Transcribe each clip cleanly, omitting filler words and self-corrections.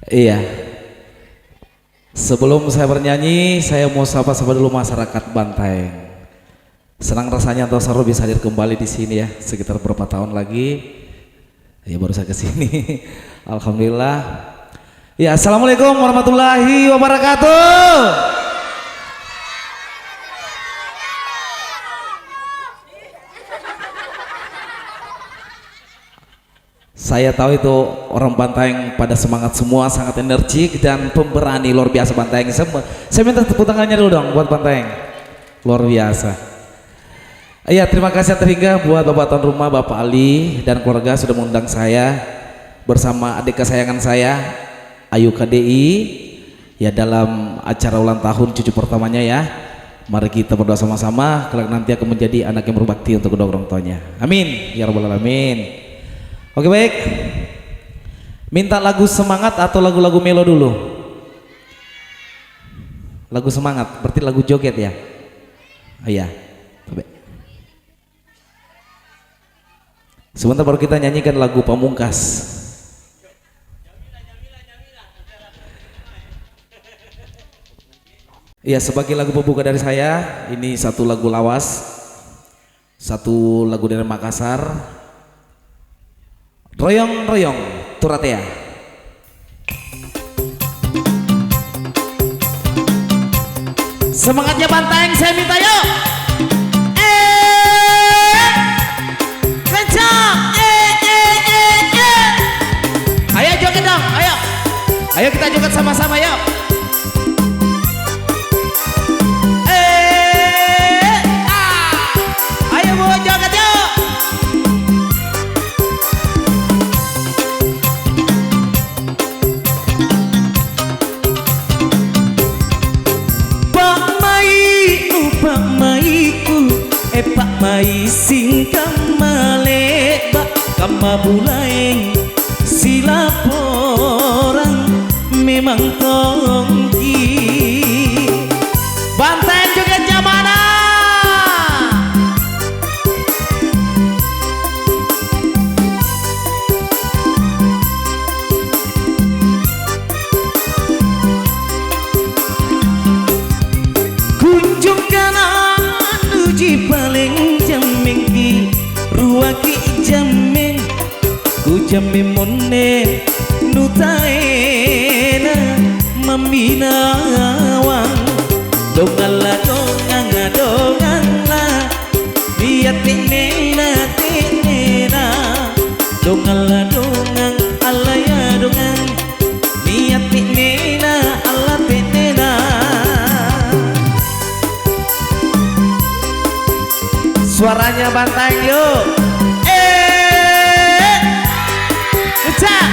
Iya. Sebelum saya bernyanyi, saya mau sapa-sapa dulu masyarakat Bantaeng. Senang rasanya Anto Saro bisa hadir kembali di sini ya, sekitar beberapa tahun lagi. Ya baru saya kesini. Alhamdulillah. Ya, assalamualaikum warahmatullahi wabarakatuh. Saya tahu itu orang Bantaeng pada semangat semua, sangat energik dan pemberani luar biasa Bantaeng. Saya minta tepuk tangannya dulu dong buat Bantaeng. Luar biasa. Iya, terima kasih terhingga buat Bapak tuan rumah, Bapak Ali dan keluarga sudah mengundang saya bersama adik kesayangan saya Ayu KDI ya dalam acara ulang tahun cucu pertamanya ya. Mari kita berdoa sama-sama kelak nanti akan menjadi anak yang berbakti untuk kedua orang tuanya. Amin ya rabbal alamin. Oke baik, minta lagu semangat atau lagu-lagu melo dulu? Lagu semangat, berarti lagu joget ya? Oh iya, coba. Sebentar baru kita nyanyikan lagu Pamungkas. Iya, sebagai lagu pembuka dari saya, ini satu lagu lawas, satu lagu dari Makassar. Royong-royong Turatea. Semangatnya Bantaeng saya minta yuk. Kencang. Ayo joget dong, ayo. Ayo kita joget sama-sama yuk. Ayo bu joget yuk. Pak mai singkang malek bak kama bulaeng sila porang memang tongki Bantaeng jogetnya mana? Kunjung kanan uji paling jameng ki ruaki jameng ku jameng monne nutaena maminawang dongala dongala biat tinena dongala dongang alaya dongang biat tinena ala tinena. Suaranya Bantaeng yuk. Kecak.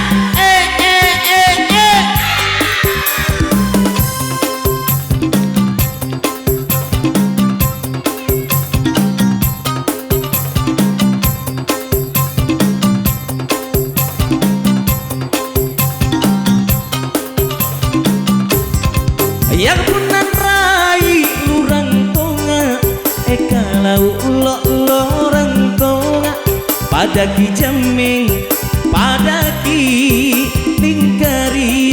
Yang punan rai lurang tonga kalau lorang tonga pada ki jameng pada ki lingkarianja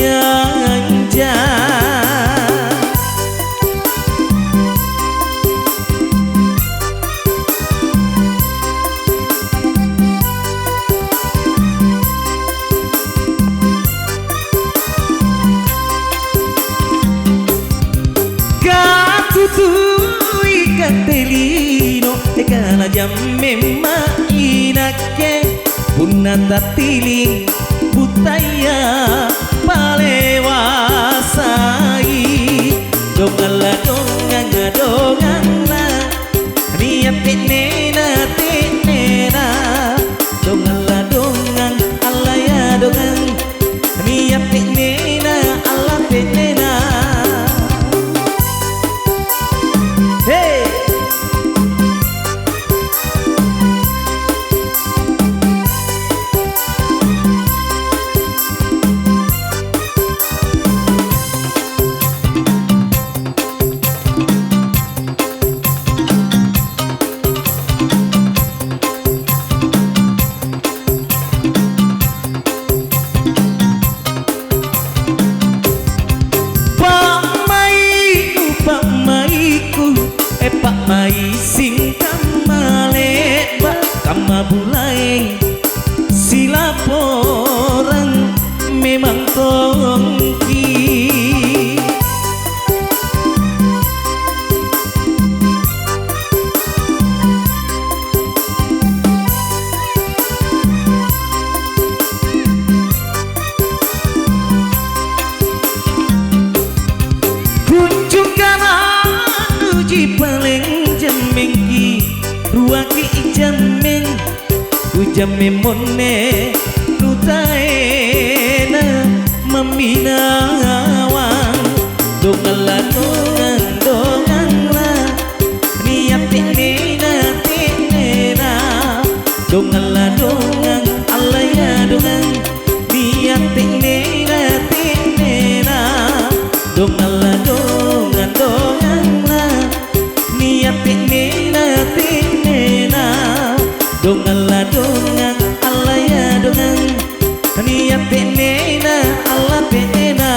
katutui katelino ekala jamme mainake punata tiling butaya palewasai dongala dongala niat tinena dongala dongang alaya dongang niat tinena ala tinena. Hey. Jamemone nutaena meminawang dongala dongala niat tinena tinena dongala dongang alaya dongang niat tinena tinena dongala dongang dongala niat tinena tinena dongala dongang alaya dongang niat tinena ala tinena.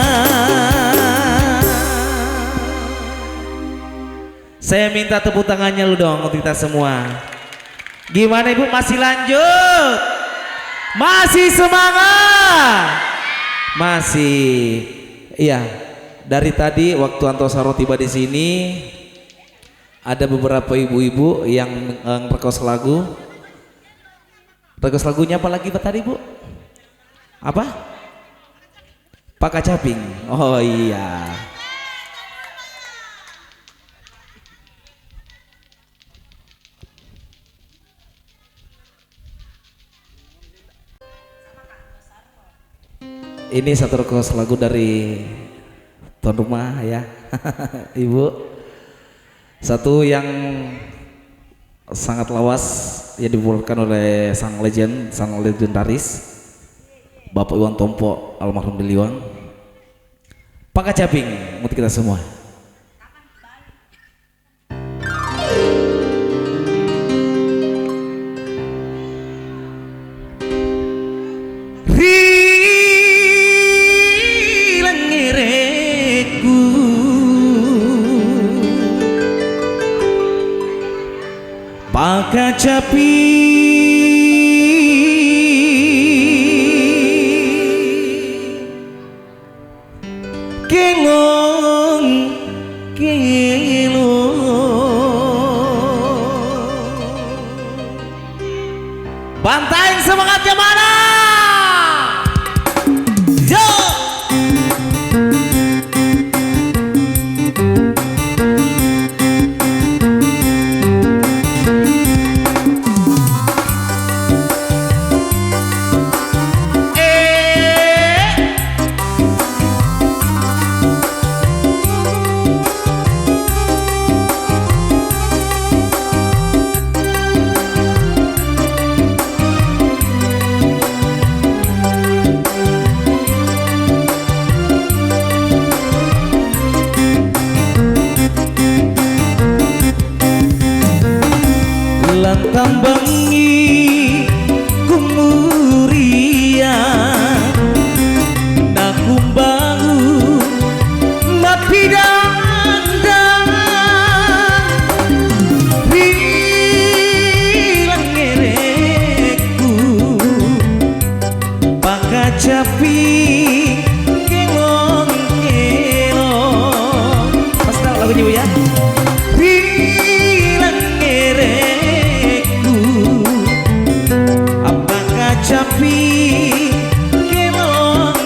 Saya minta tepuk tangannya lu dong untuk kita semua. Gimana Ibu, masih lanjut? Masih semangat? Masih. Iya, dari tadi waktu Antosaro tiba di sini ada beberapa ibu-ibu yang request lagu. Request lagunya apa lagi tadi Bu? Apa? Pak Kacaping. Oh iya. Ini satu request lagu dari tuan rumah ya. Ibu. Satu yang sangat lawas yang dibawakan oleh sang legendaris Bapak Iwan Tompo almarhum Diliwang. Pak Kacaping untuk kita semua. Pak Kacaping kelong Bantaeng semangatnya mana? Yo! Lantang bengi kumuria nakumbangu mapidandang bilang ngerekku Pak Kacaping kelong pas tahu lagunya Bu ya. Kacaping kelong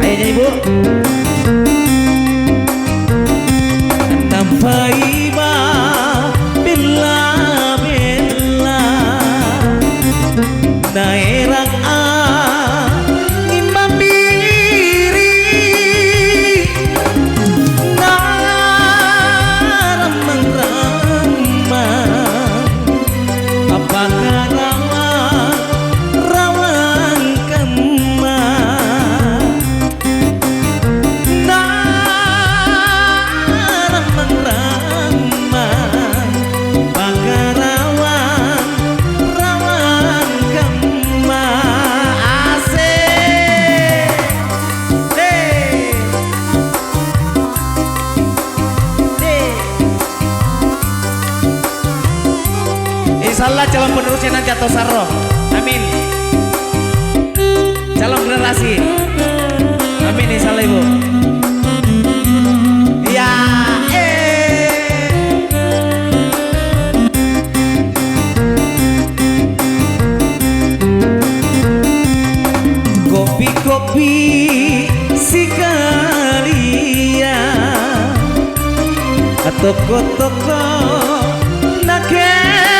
ayahnya Ibu nampai ma bella bella daerah angin mambiri apakah rawan kemah ramah apakah rawan kemah asik Insyaallah calon penerusnya nanti Antosaro. Amin. Calon generasi. Amin insyaallah Ibu. Ya, Kopi-kopi sekalian, toko-toko nakal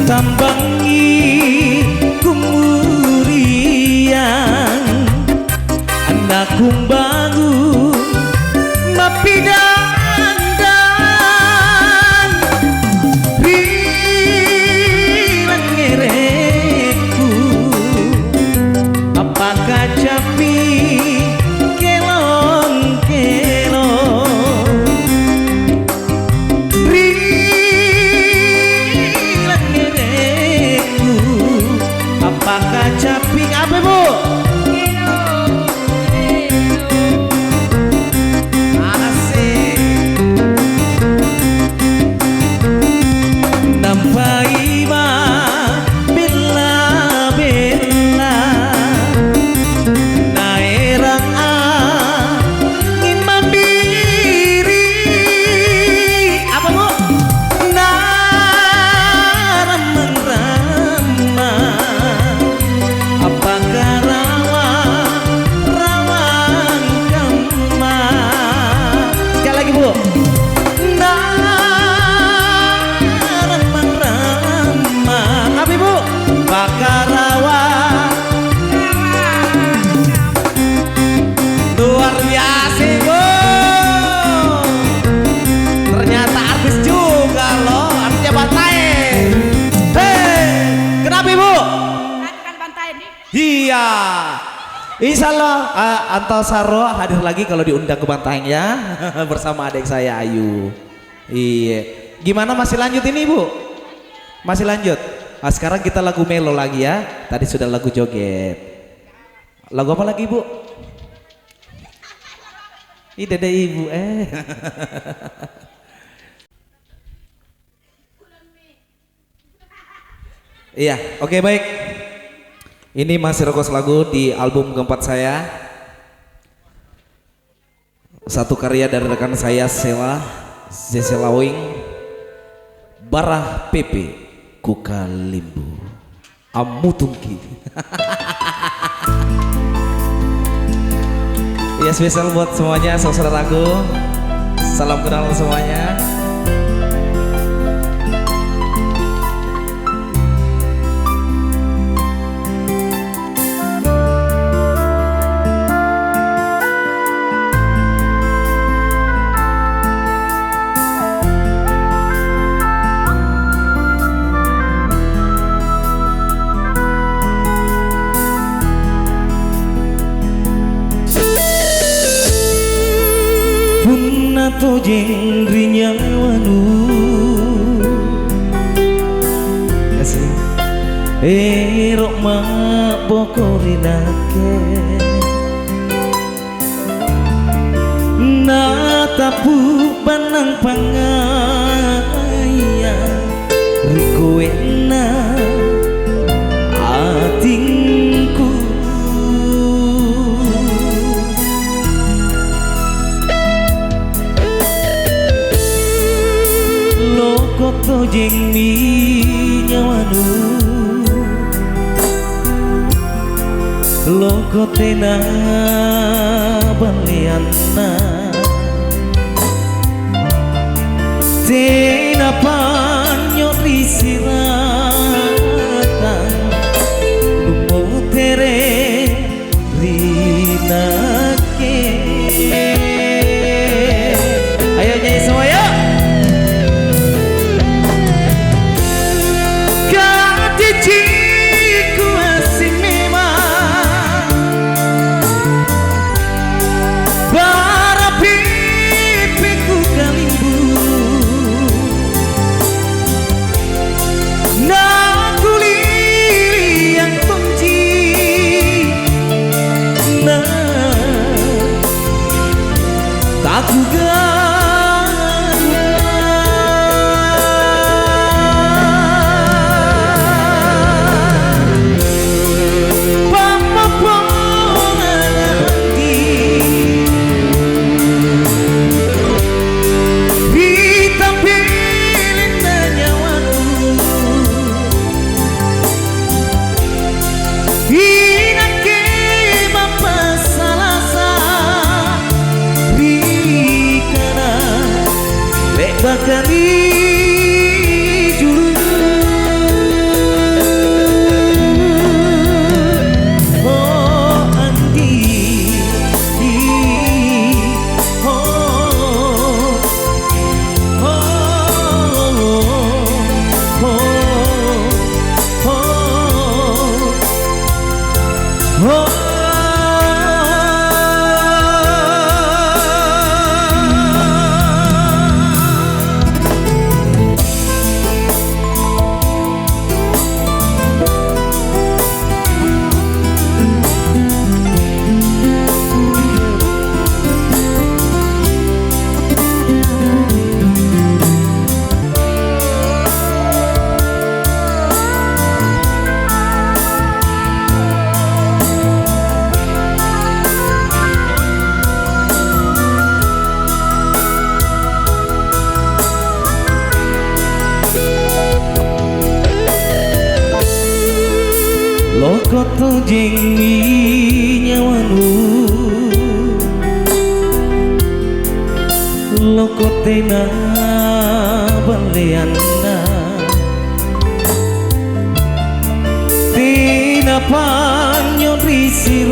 tambangi kumurian anak kumbangun mapidandan bilang ngereku apakah capi kelong kelong bilang ngereku apakah capi apa bu luar biasa bu, ternyata artis juga loh, artisnya Bantai. Hei, kenapa ibu? Kan Bantai nih. Iya, insya Allah Antasaro hadir lagi kalau diundang ke Bantai ya bersama adik saya Ayu. Iya, gimana masih lanjut ini ibu? Masih lanjut. Nah, sekarang kita lagu melo lagi ya. Tadi sudah lagu joget. Lagu apa lagi ibu? Ih dede ibu Iya, oke baik. Ini masih rekos lagu di album keempat saya. Satu karya dari rekan saya Sela Lawing, Barah Pepe Kukalimbu Amutungki. Ya spesial buat semuanya saudaraku. Salam kenal semuanya. Punnato jengrinya wanu kasih erok ma bokorinake natapu banang pangaya rikuena atingku koto jeng mi nyawanu lokotena balianna tena panyo risiratan lumotere rinake. Ayo nyanyi semua ya. Loko to jengi nyawanu loko tena baleana tina panyo risiratan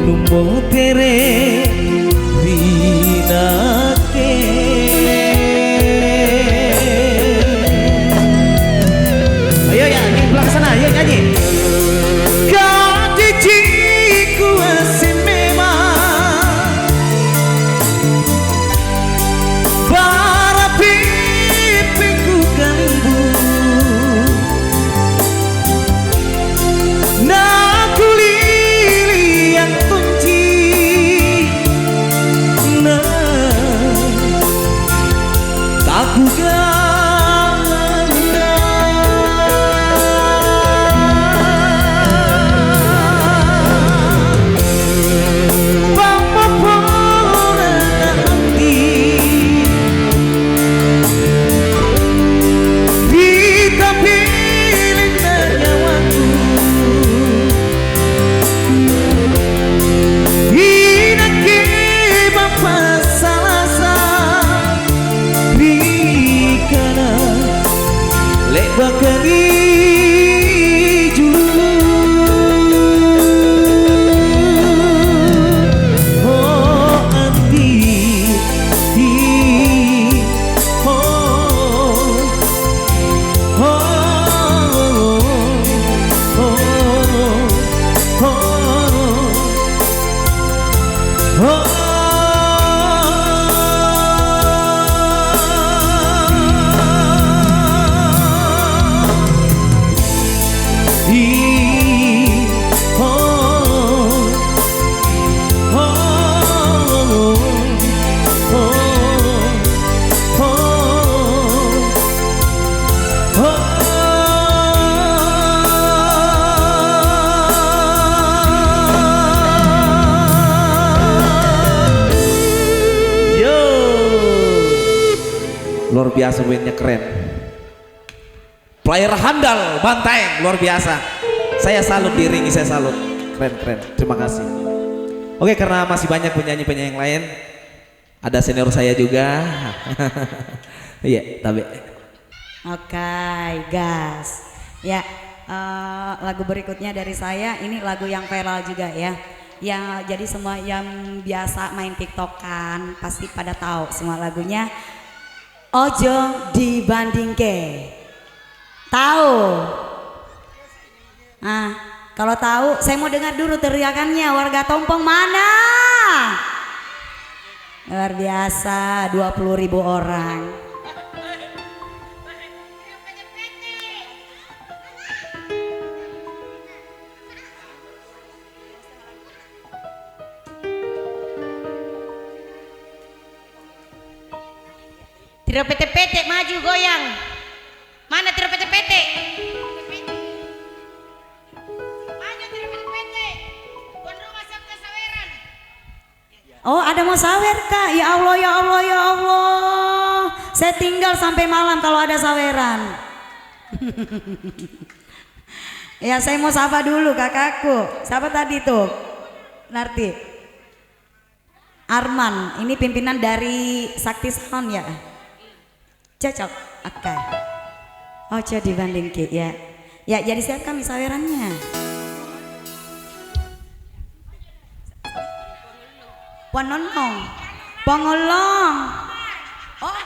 lumbo tere rinake. Ayo ya, nyanyi belah sana, ayo nyanyi. Katiku asin memang para pipiku kalbu nak lili yang kunci tak bakari julu oh anti oh oh oh oh oh luar biasa, bandnya keren, player handal Banteng luar biasa. Saya salut diri, saya salut, keren. Terima kasih. Oke, karena masih banyak penyanyi-penyanyi yang lain, ada senior saya juga. Iya, tapi. Oke, gas. Ya, lagu berikutnya dari saya ini lagu yang viral juga ya. Ya, jadi semua yang biasa main TikTok kan pasti pada tahu semua lagunya. Ojo dibandingke. Tahu? Nah, kalau tahu saya mau dengar dulu teriakannya warga Tompong mana? Luar biasa, 20.000 orang. Tiro pete-pete maju goyang. Mana tiro pete-pete? Maju tiro pete-pete. Tuan rumah sabda saweran. Oh, ada mau sawer Kak? Ya Allah, ya Allah, ya Allah. Saya tinggal sampai malam kalau ada saweran. Ya, saya mau sapa dulu kakakku. Siapa tadi tuh? Narti. Arman, ini pimpinan dari Sakti Sound ya. Cocok, oke. Ojo dibanding Ki ya. Ya, jadi siapkan sawerannya. Pononong, pongolong. Oh,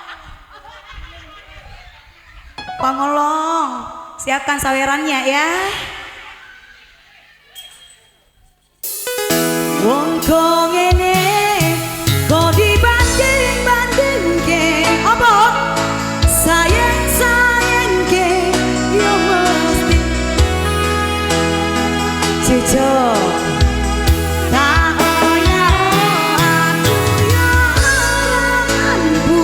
pongolong. Siapkan sawerannya ya. Wong kok ngene kok dibanding-bandingke apa sayang-sayangke yo mesti jujur tak kaya aku yo mampu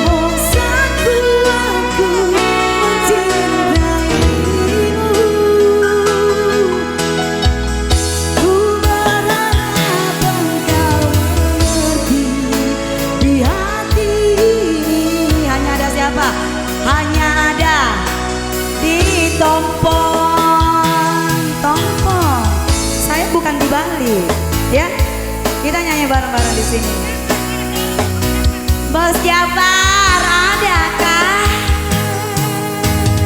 mosakku aku mencintaimu. Ku berharap engkau mengerti di hati ini hanya ada siapa? Hanya ada di Tompong. Saya bukan di Bali, ya. Kita nyanyi bareng-bareng di sini. Bos Jabar, adakah?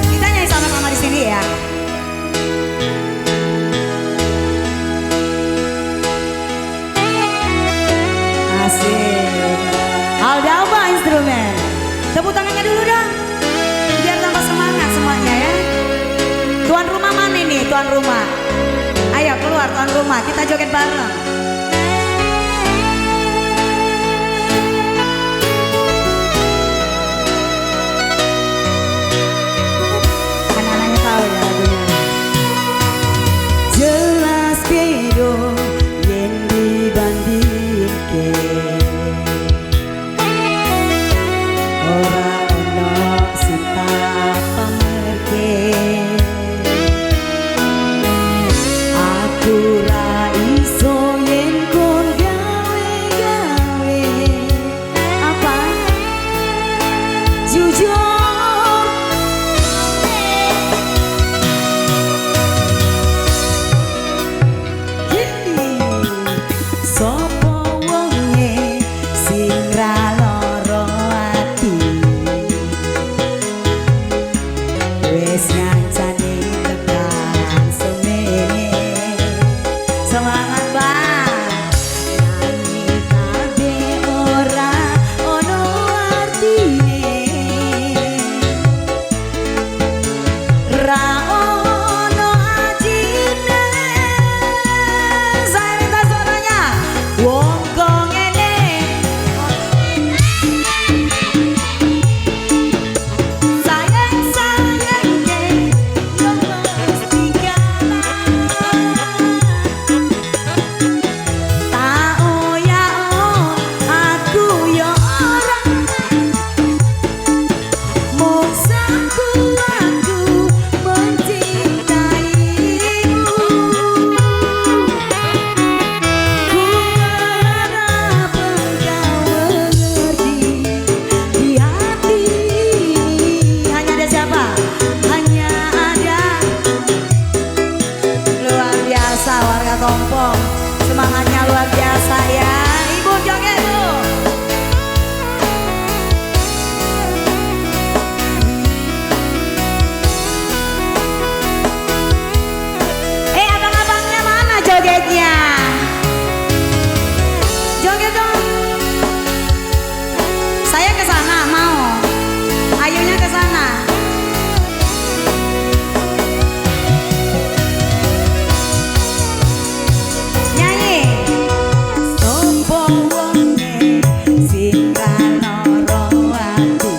Kita nyanyi sama-sama di sini ya. Asik. Aldaba instrumen. Tepuk tangannya dulu dong. Biar tambah semangat semuanya ya. Tuan rumah mana nih, tuan rumah? Ayo keluar tuan rumah, kita joget bareng. Anak-anaknya tahu ya lagunya. Jelas beda yang dibandingke. Ora ono sita pamerke. Aku ra iso yen kon gawe-gawe apa jujur sopo wonge sing ra lara ati wis ngancani tekan semene. Semangat bang, nyanyi kabe ora ono artine, ra ono ajine. Saya minta suaranya, wong kok ngene, sayang-sayangke yo mesti kalah. Tak oya aku yo ora mosakku aku mencintaimu. Ku berharap engkau mengerti di hati ini hanya ada siapa? Hanya ada luar biasa warga Tompong. Semangatnya luar biasa ya. Ibu joget bu. Abang-abangnya mana jogetnya? Joget dong. Saya ke sana mau. Ayunya ke sana. Nyanyi. Sopo wonge sing ra lara ati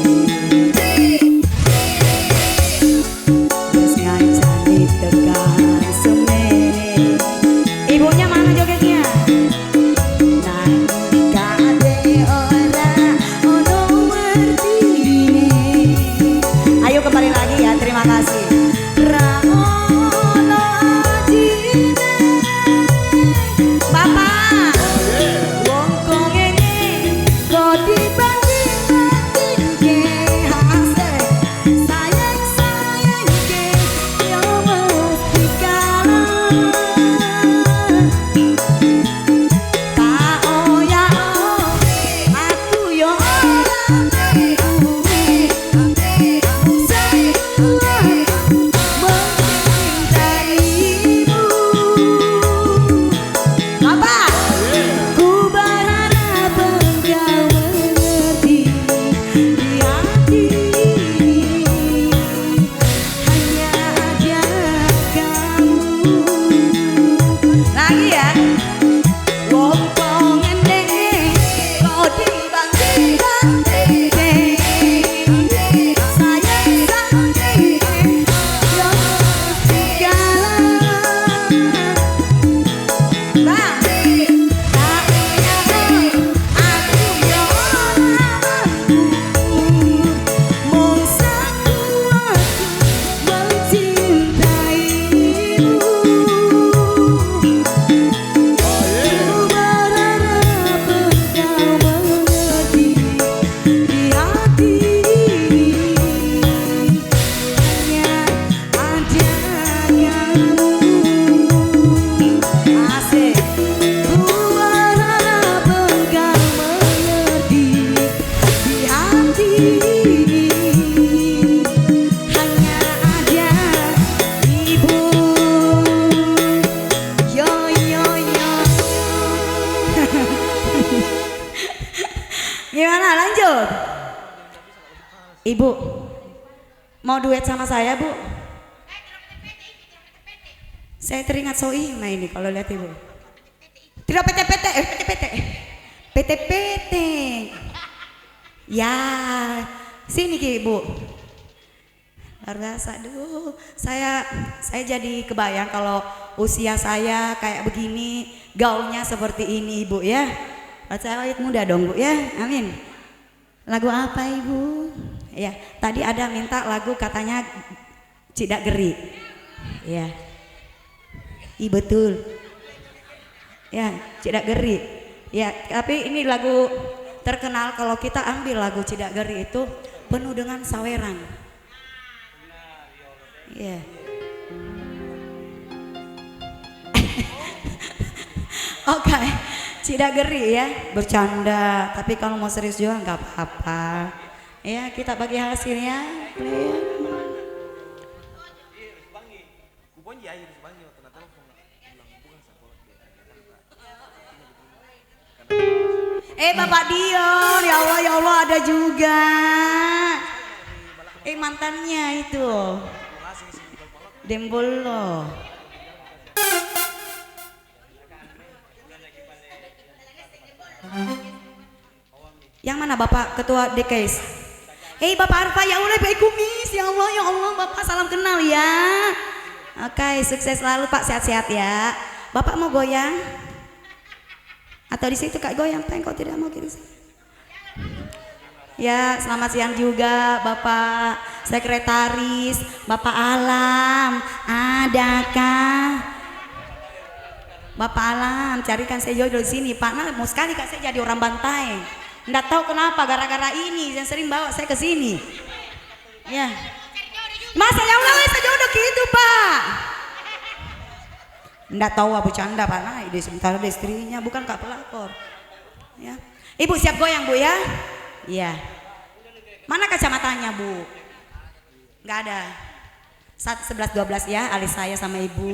wis ngancani tekan semene. Ibunya Ibu, mau duet sama saya, Bu? Saya teringat Soima ini kalau lihat Ibu. Tidak PT-PT, PT-PT. Ya, sini Ki Ibu. Luar biasa, aduh, saya jadi kebayang kalau usia saya kayak begini, gaulnya seperti ini Ibu ya. Saya awet muda dong Bu ya, amin. Lagu apa Ibu? Ya, tadi ada minta lagu katanya Cidak Geri. Ya, iya betul. Ya, Cidak Geri. Ya, tapi ini lagu terkenal kalau kita ambil lagu Cidak Geri itu penuh dengan saweran. Ya. Oke, Cidak Geri ya, bercanda. Tapi kalau mau serius juga nggak apa-apa. Ya, kita bagi hasilnya. Bapak Dion, ya Allah ada juga. Mantannya itu Dembolo. Yang mana Bapak Ketua DKS? Bapak Arfa, ya Allah baik kumis, ya Allah Bapak salam kenal ya. Oke, sukses selalu Pak, sehat-sehat ya. Bapak mau goyang? Atau di situ Kak goyang, Pak, kok tidak mau gitu sih? Ya, selamat siang juga Bapak Sekretaris, Bapak Alam, adakah? Bapak Alam, carikan saya jodoh di sini, Pak. Nah, mau sekali Kak saya jadi orang Bantai. Nggak tahu kenapa, gara-gara ini yang sering bawa saya ke sini. Ya. Masa ya Allah, saya jodoh gitu, Pak. Nggak tahu bercanda Pak. Nah, ini sebentar ada istrinya, bukan Kak pelakor. Ya. Ibu siap goyang Bu ya? Iya. Mana kacamatanya Bu? Nggak ada. 11 12 ya, alis saya sama Ibu.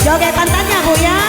Joget pantatnya Bu ya.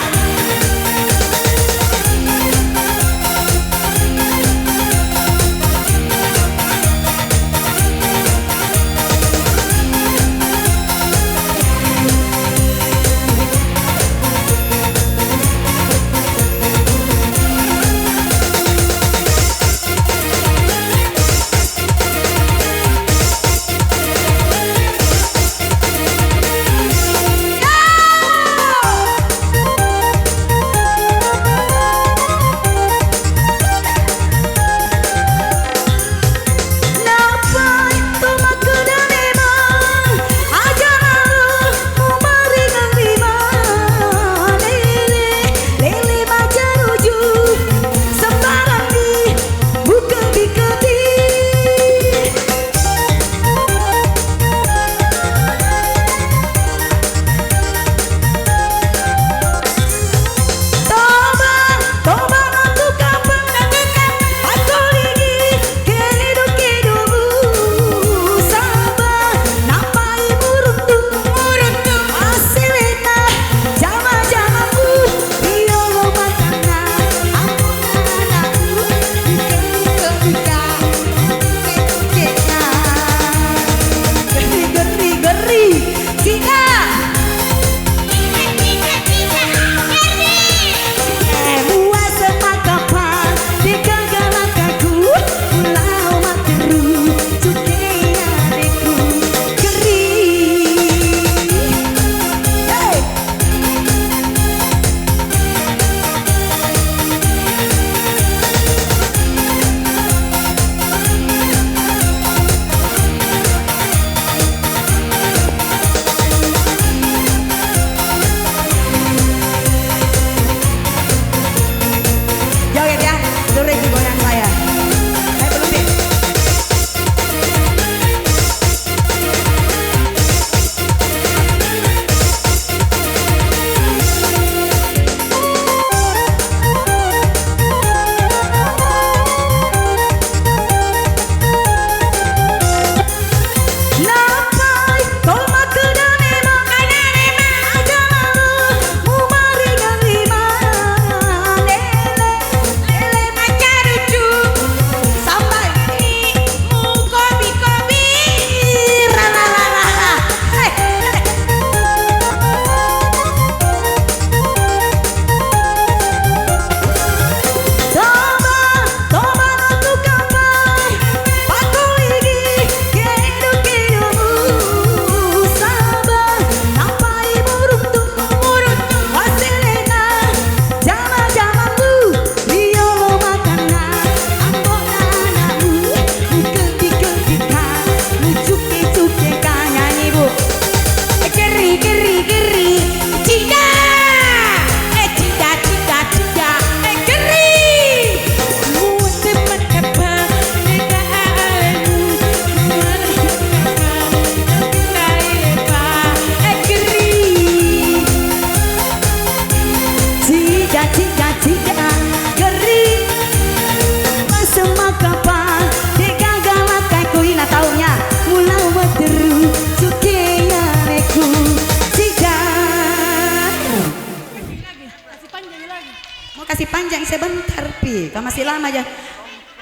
kan masih lama aja.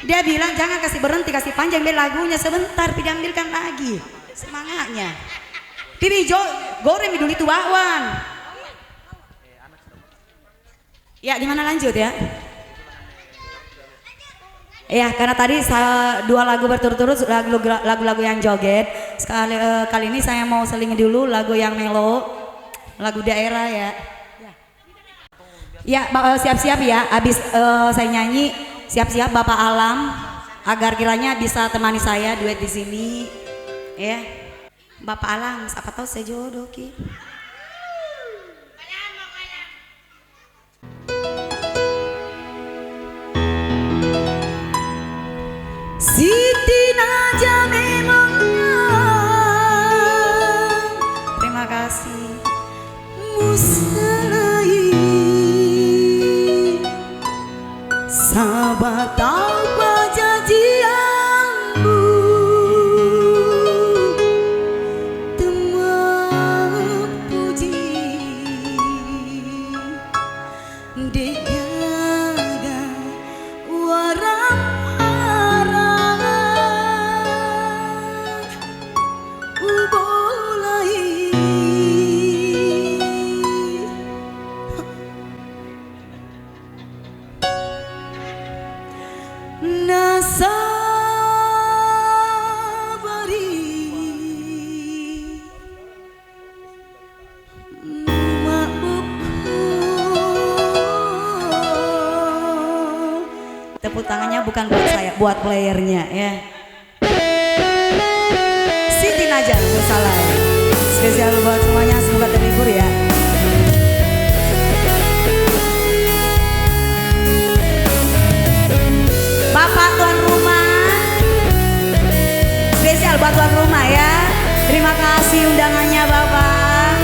Dia bilang jangan kasih berhenti, kasih panjang biar lagunya sebentar, diambilkan lagi semangatnya. Pipi goreng dulu itu bakwan. Ya gimana lanjut ya? Ya karena tadi dua lagu berturut-turut lagu-lagu yang joget. Kali ini saya mau selingi dulu lagu yang melo, lagu daerah ya. Ya siap-siap ya. Habis saya nyanyi, siap-siap Bapak Alam agar kiranya bisa temani saya duet di sini. Ya, Bapak Alam, siapa tahu saya jodoh ki. Siti Naja memangnya. Terima kasih. Musalai sahabat apa janjianmu, teman puji degaga warang tepuk tangannya bukan buat saya, buat playernya ya. Siti Naja salah. Spesial buat semuanya, semoga terhibur ya. Bapak tuan rumah, spesial buat tuan rumah ya. Terima kasih undangannya Bapak.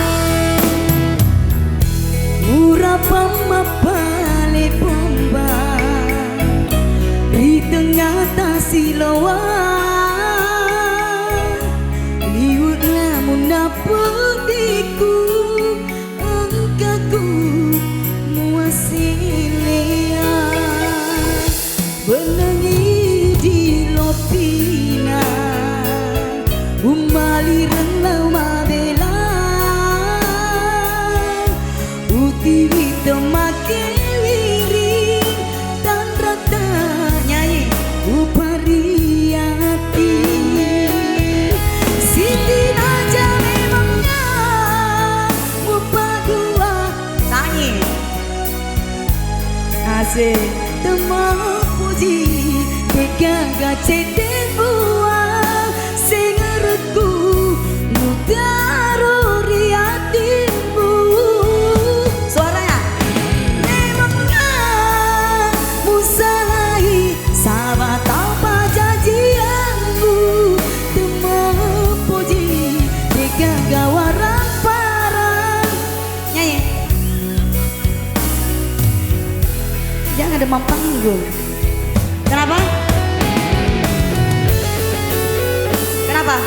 Murah pamapale pomba di tengah tasiloa, liwut lamun naputiku engkaku muasilea, benengi di lopina umali renau mabela utiwi temake wiring dan rata nyanyi upariati. Siti Naja memangnya upa dua nyanyi asik teman puji degaga cedek buah sing ngereku mudaruri hatimu. Suaranya memangnya musalahi sahabat apa janjianmu, teman puji degaga warang parang. Nyanyi jangan demam panggung. Kenapa? Kenapa?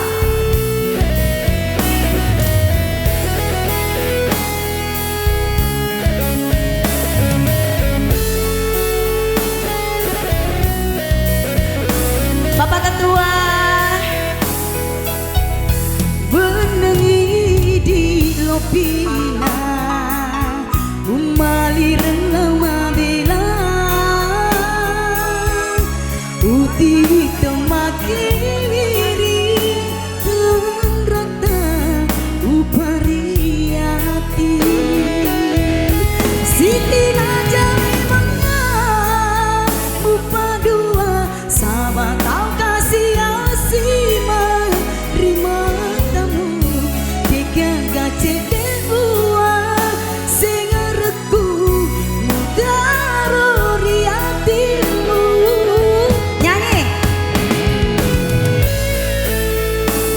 Bapak Ketua, benengi di lopina umali renau mabela uti temaki wiri tenrata upariati. Siti Naja memangnya upa dua sahabat kau kasih asima terima tamu degaga cedek buah sing ngereku mudaruri hatimu. Nyanyi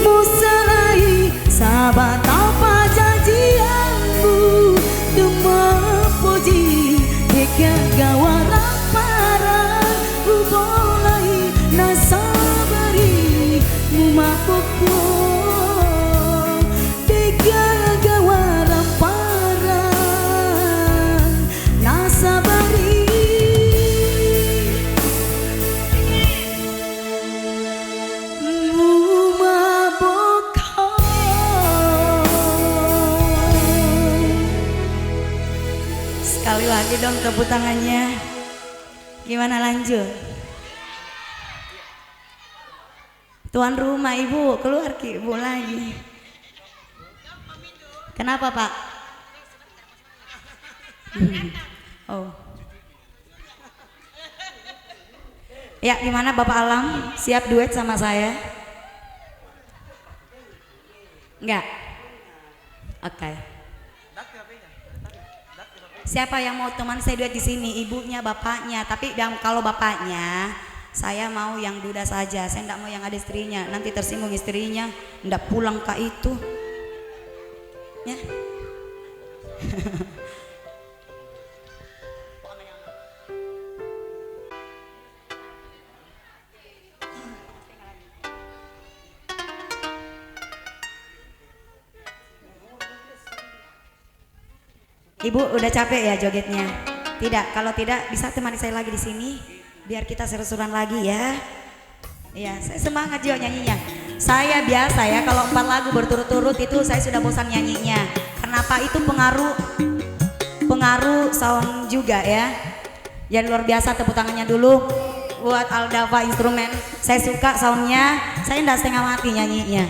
musalai sahabat apa janjianmu, demam puji degaga warang parang ubolai nasabari mumapopo degaga warang parang nasabari lagi dong tepuk tangannya. Gimana lanjut? Tuan rumah ibu, keluar ki ibu lagi. Kenapa pak? Oh. Ya gimana Bapak Alam? Siap duet sama saya? Enggak? Oke. Siapa yang mau teman saya duet di sini? Ibunya, bapaknya. Tapi kalau bapaknya, saya mau yang duda saja. Saya enggak mau yang ada istrinya. Nanti tersinggung istrinya, enggak pulang kak itu. Ya. Ibu udah capek ya jogetnya? Tidak, kalau tidak bisa temani saya lagi di sini biar kita seru-seruan lagi ya. Iya, saya semangat juga nyanyinya. Saya biasa ya kalau 4 lagu berturut-turut itu saya sudah bosan nyanyinya. Kenapa? Itu pengaruh sound juga ya. Yang luar biasa, tepuk tangannya dulu buat Aldava instrumen. Saya suka soundnya, saya enggak setengah mati nyanyinya.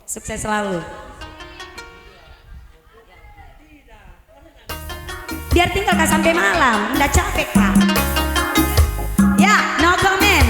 Sukses selalu. Biar tinggal kak sampai malam, nggak capek kak. Ya, no comment.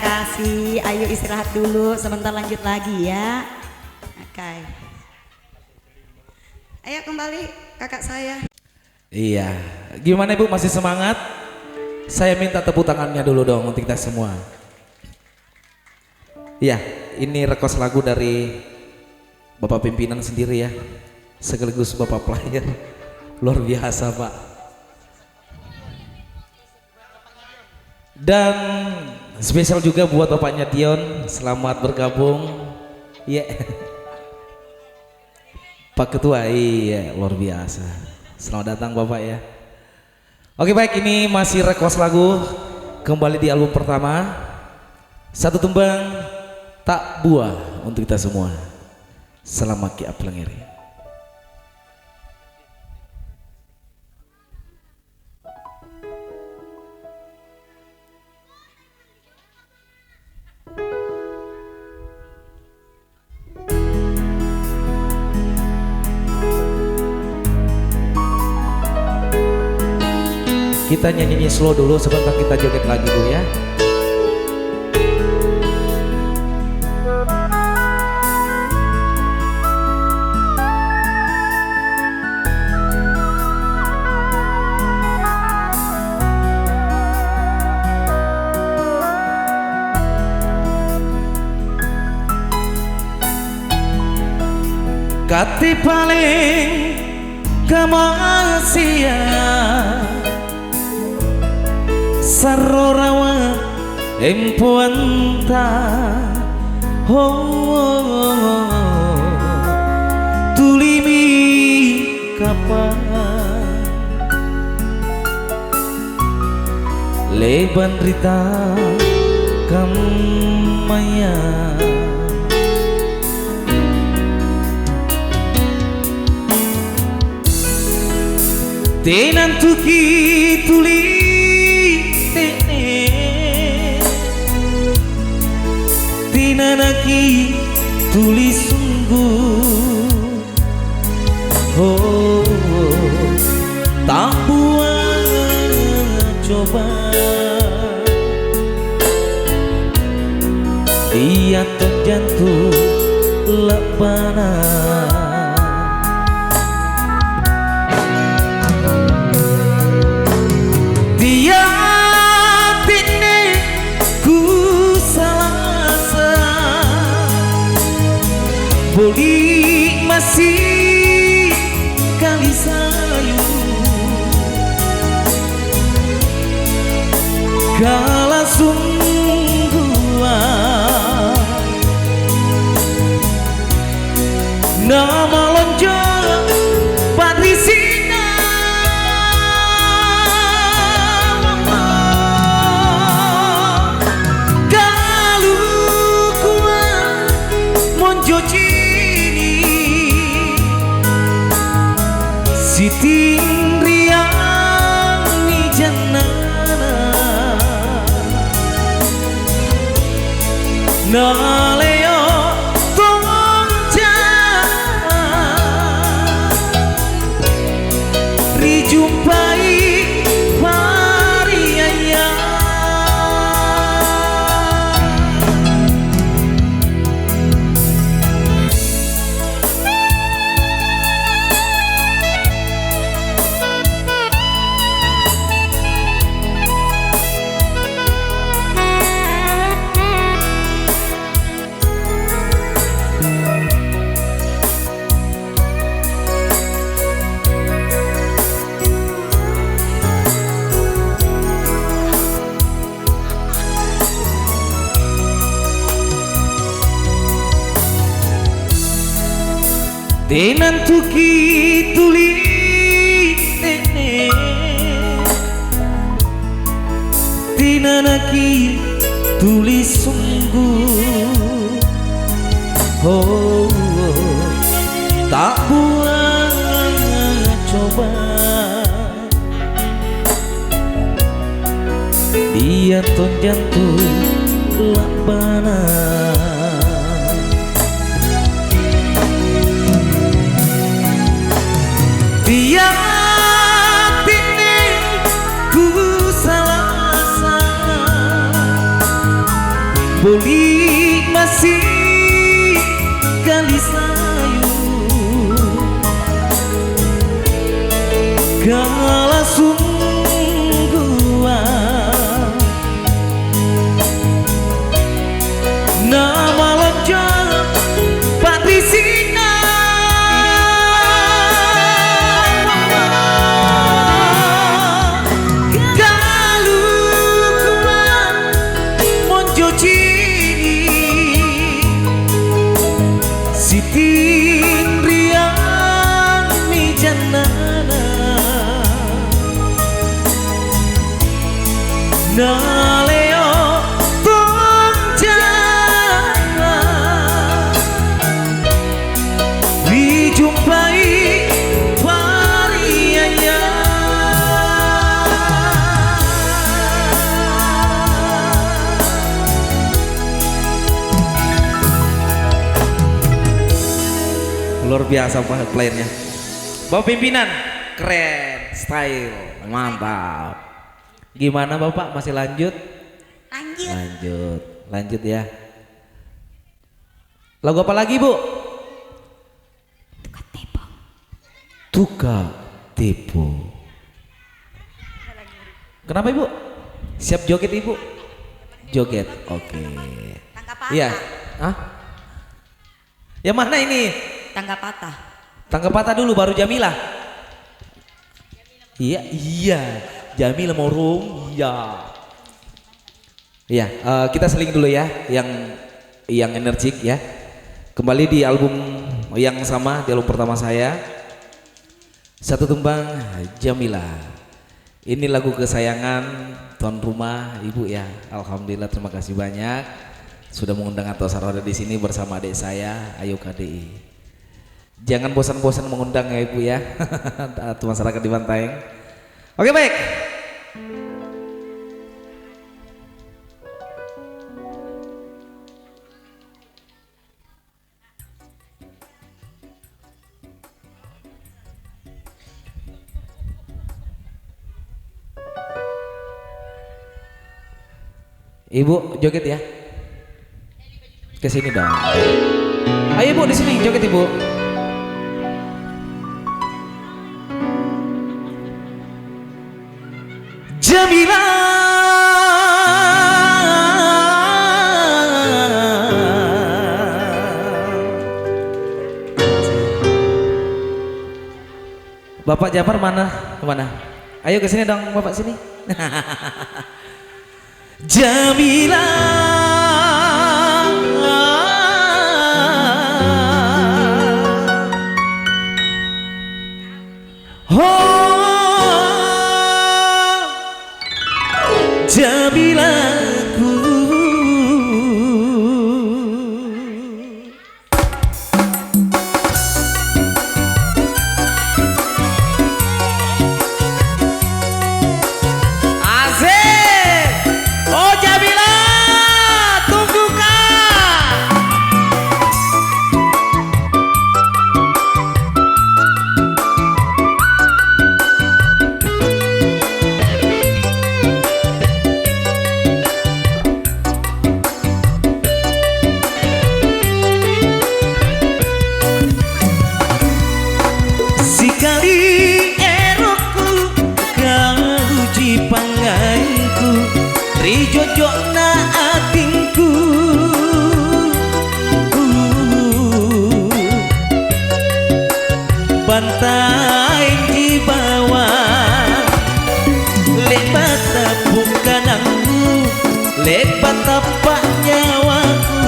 kasih. Ayo istirahat dulu, sebentar lanjut lagi ya. Oke. Ayo kembali kakak saya. Iya, gimana Ibu, masih semangat? Saya minta tepuk tangannya dulu dong untuk kita semua. Iya, ini request lagu dari Bapak pimpinan sendiri ya, sekaligus Bapak player. Luar biasa Pak. Dan spesial juga buat Bapaknya Dion, selamat bergabung. Iya. Pak Ketua, iya luar biasa. Selamat datang Bapak ya. Oke baik, ini masih request lagu kembali di album pertama. Satu tembang Tak Buah untuk kita semua. Selamat Ki Aplengeri. Kita nyanyi slow dulu, sebentar kita joget lagi dulu ya. Kati paling kemasian sarorawa empuanta tulimi kapan leban rita kamaya tenan tuki tuli tinanaki tulis sungguh tak buat coba dia jantung lebana dia Boli masih kali sayu kala sungguhan nama lonjo patrisina kalu kuat monjoji Siti Riani Janana Naleo Tonja Rijumpai Pariaya tenan tuki tuli tinanaki tulis sungguh tak buat coba dia ton jantung kelabana dia tini ku salah Boleh masih kali sayu kala sungguhan nama lojak patrisina galukuan monjo ciri sitin riang mi janana naleo tonjana dijumpai varianya luar biasa playernya. Bapak pimpinan keren, style mantap. Gimana Bapak, masih lanjut? Lanjut ya. Lagu apa lagi Bu? Tuka Tipu. Kenapa Ibu? Siap joget Ibu? Joget, oke. Tangga patah. Iya. Hah? Yang mana ini? Tangga patah. Tangga patah dulu baru Jamila. Iya. Jamila mau room, iya. Iya, kita seling dulu ya, yang energik ya. Kembali di album yang sama, di album pertama saya. Satu tumbang Jamila. Ini lagu kesayangan tuan rumah Ibu ya. Alhamdulillah, terima kasih banyak sudah mengundang Ato Saroda di sini bersama adik saya Ayu KDI. Jangan bosan-bosan mengundang ya Ibu ya. Atau masyarakat di Bantaeng. Oke baik. Ibu joget ya. Ke sini dong. Ayo Ibu di sini joget Ibu. Jamila Bapak Jafar mana? Kemana? Ayo ke sini dong Bapak sini. Jamila Jamilaku Asik. Oh Jamila tunggu Kak. Sikali erokku kau uji panganku rijojokna atinku bantai di bawah lebat tapuk kananku lebat tapak nyawaku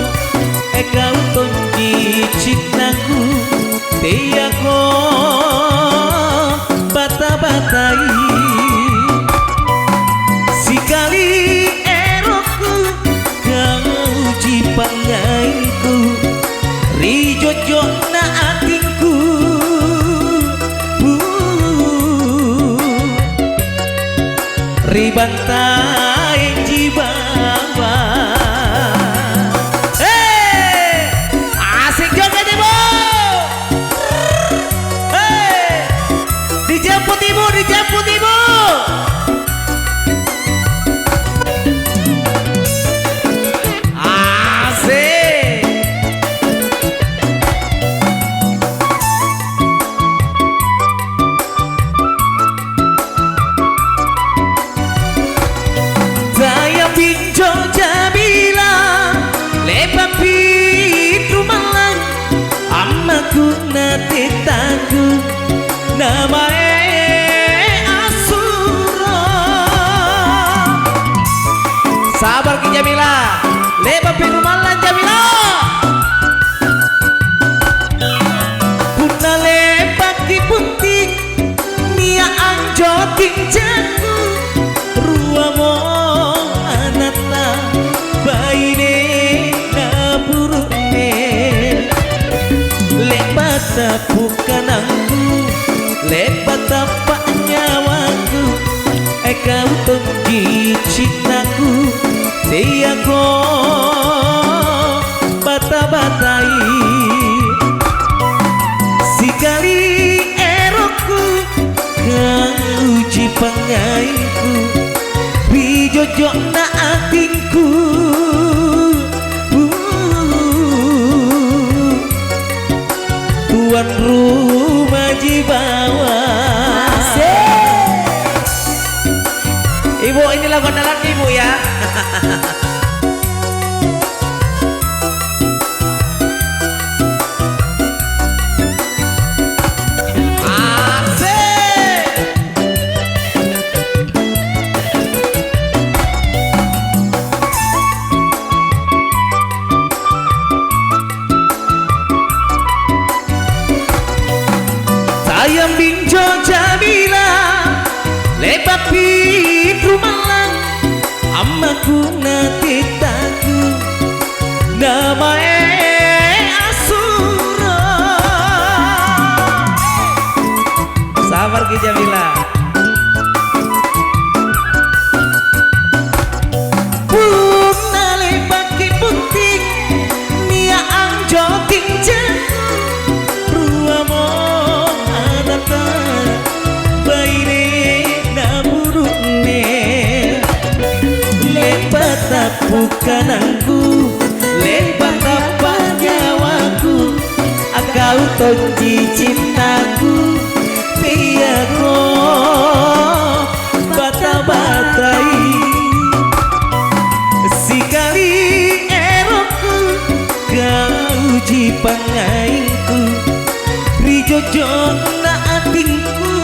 kau tonji ciknaku tiako bata-batai sikali erokku kau uji panganku rijojokna atinku ribantai jibawa. Asik joget Ibu. Dijemput Ibu, dijemput Ibu. nate taku namae Asuro. Sabar Ki Jamila, leba pirumalan Jamila. Puna leba ki puntik nia anjo tinjaku ruamo anata baine napurune leba bukan aku leba tapak nyawaku kau tunggi cintaku tiago bata-batai sikali eroku kau uji pangaiku bijojok na atinku tuan rumah jibawa. Ibu ini lagu andalan ibu ya. Sayang binjo Jamila lebat pitru malang amaku nate taku namae Asuro. Sabar Ki Jamila. Puna lebat ki puntik nia anjo tinjaku ruamo anata baine naburune lebat bukan aku lebat apa nyawaku kau tonji cintaku piaku bata-batai sikali eroku kau uji pangainku rijojon na atinku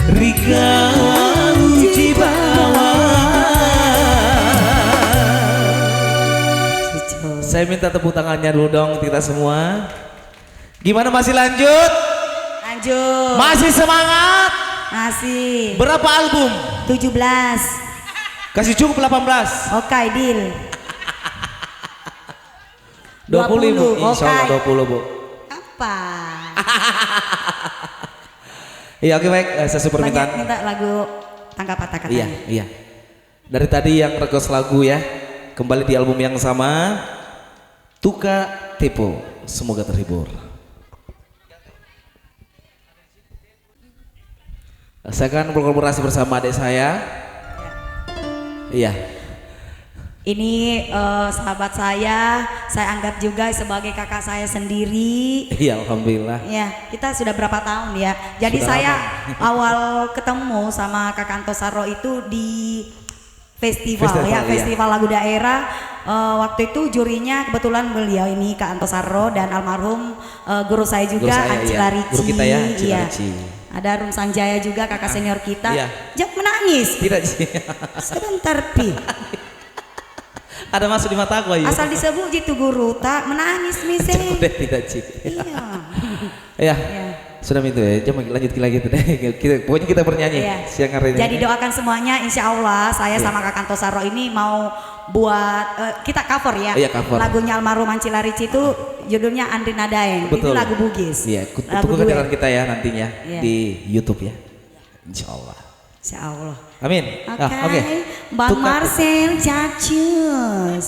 rika uji bawa. Saya minta tepuk tangannya dulu dong kita semua. Gimana, masih lanjut? Lanjut. Masih semangat? Masih. Berapa album? 17. Kasih cukup 18. Oke, deal. 20 Ibu, insya Allah oke. 20 Bu. Apa? Iya oke baik, sesuai permintaan. Minta lagu tangkap kata-katanya. Iya, iya. Dari tadi yang request lagu ya, kembali di album yang sama, Tuka Tipu. Semoga terhibur. Saya akan berkolaborasi bersama adik saya. Iya. Ini sahabat saya anggap juga sebagai kakak saya sendiri. Iya, alhamdulillah. Ya, kita sudah berapa tahun ya. Jadi Sudah saya lama. awal ketemu sama Kak Antosaro itu di festival ya, iya. festival lagu daerah. Waktu itu jurinya kebetulan beliau ini Kak Antosaro dan almarhum guru saya juga, Guru saya, Ancila iya. Ricci. Guru kita ya, Ancila Iya. Ricci. Ada Rum Sanjaya juga kakak senior kita. Iya. Jangan menangis. Tidak sih. Sebentar pi. Ada masuk di mataku ayo. Asal disebut gitu guru tak menangis mise. Tidak sih. Iya. Ya. Ya. Sudah itu ya. Coba lanjut lagi tuh deh. Pokoknya kita bernyanyi Iya. siang hari ini. Jadi doakan semuanya, insya Allah saya sama Kak Antosaro ini mau buat kita cover ya. Iya, cover. Lagunya almarhum Ancila Ricci itu judulnya Andrina Daeng. Betul. Ini lagu Bugis. Iya, Lagu tunggu duet. kehadiran kita ya nantinya Iya. di YouTube ya. Insya Allah. Insya Allah. Amin. Oke. Bang Tuka. Marcel Cacus.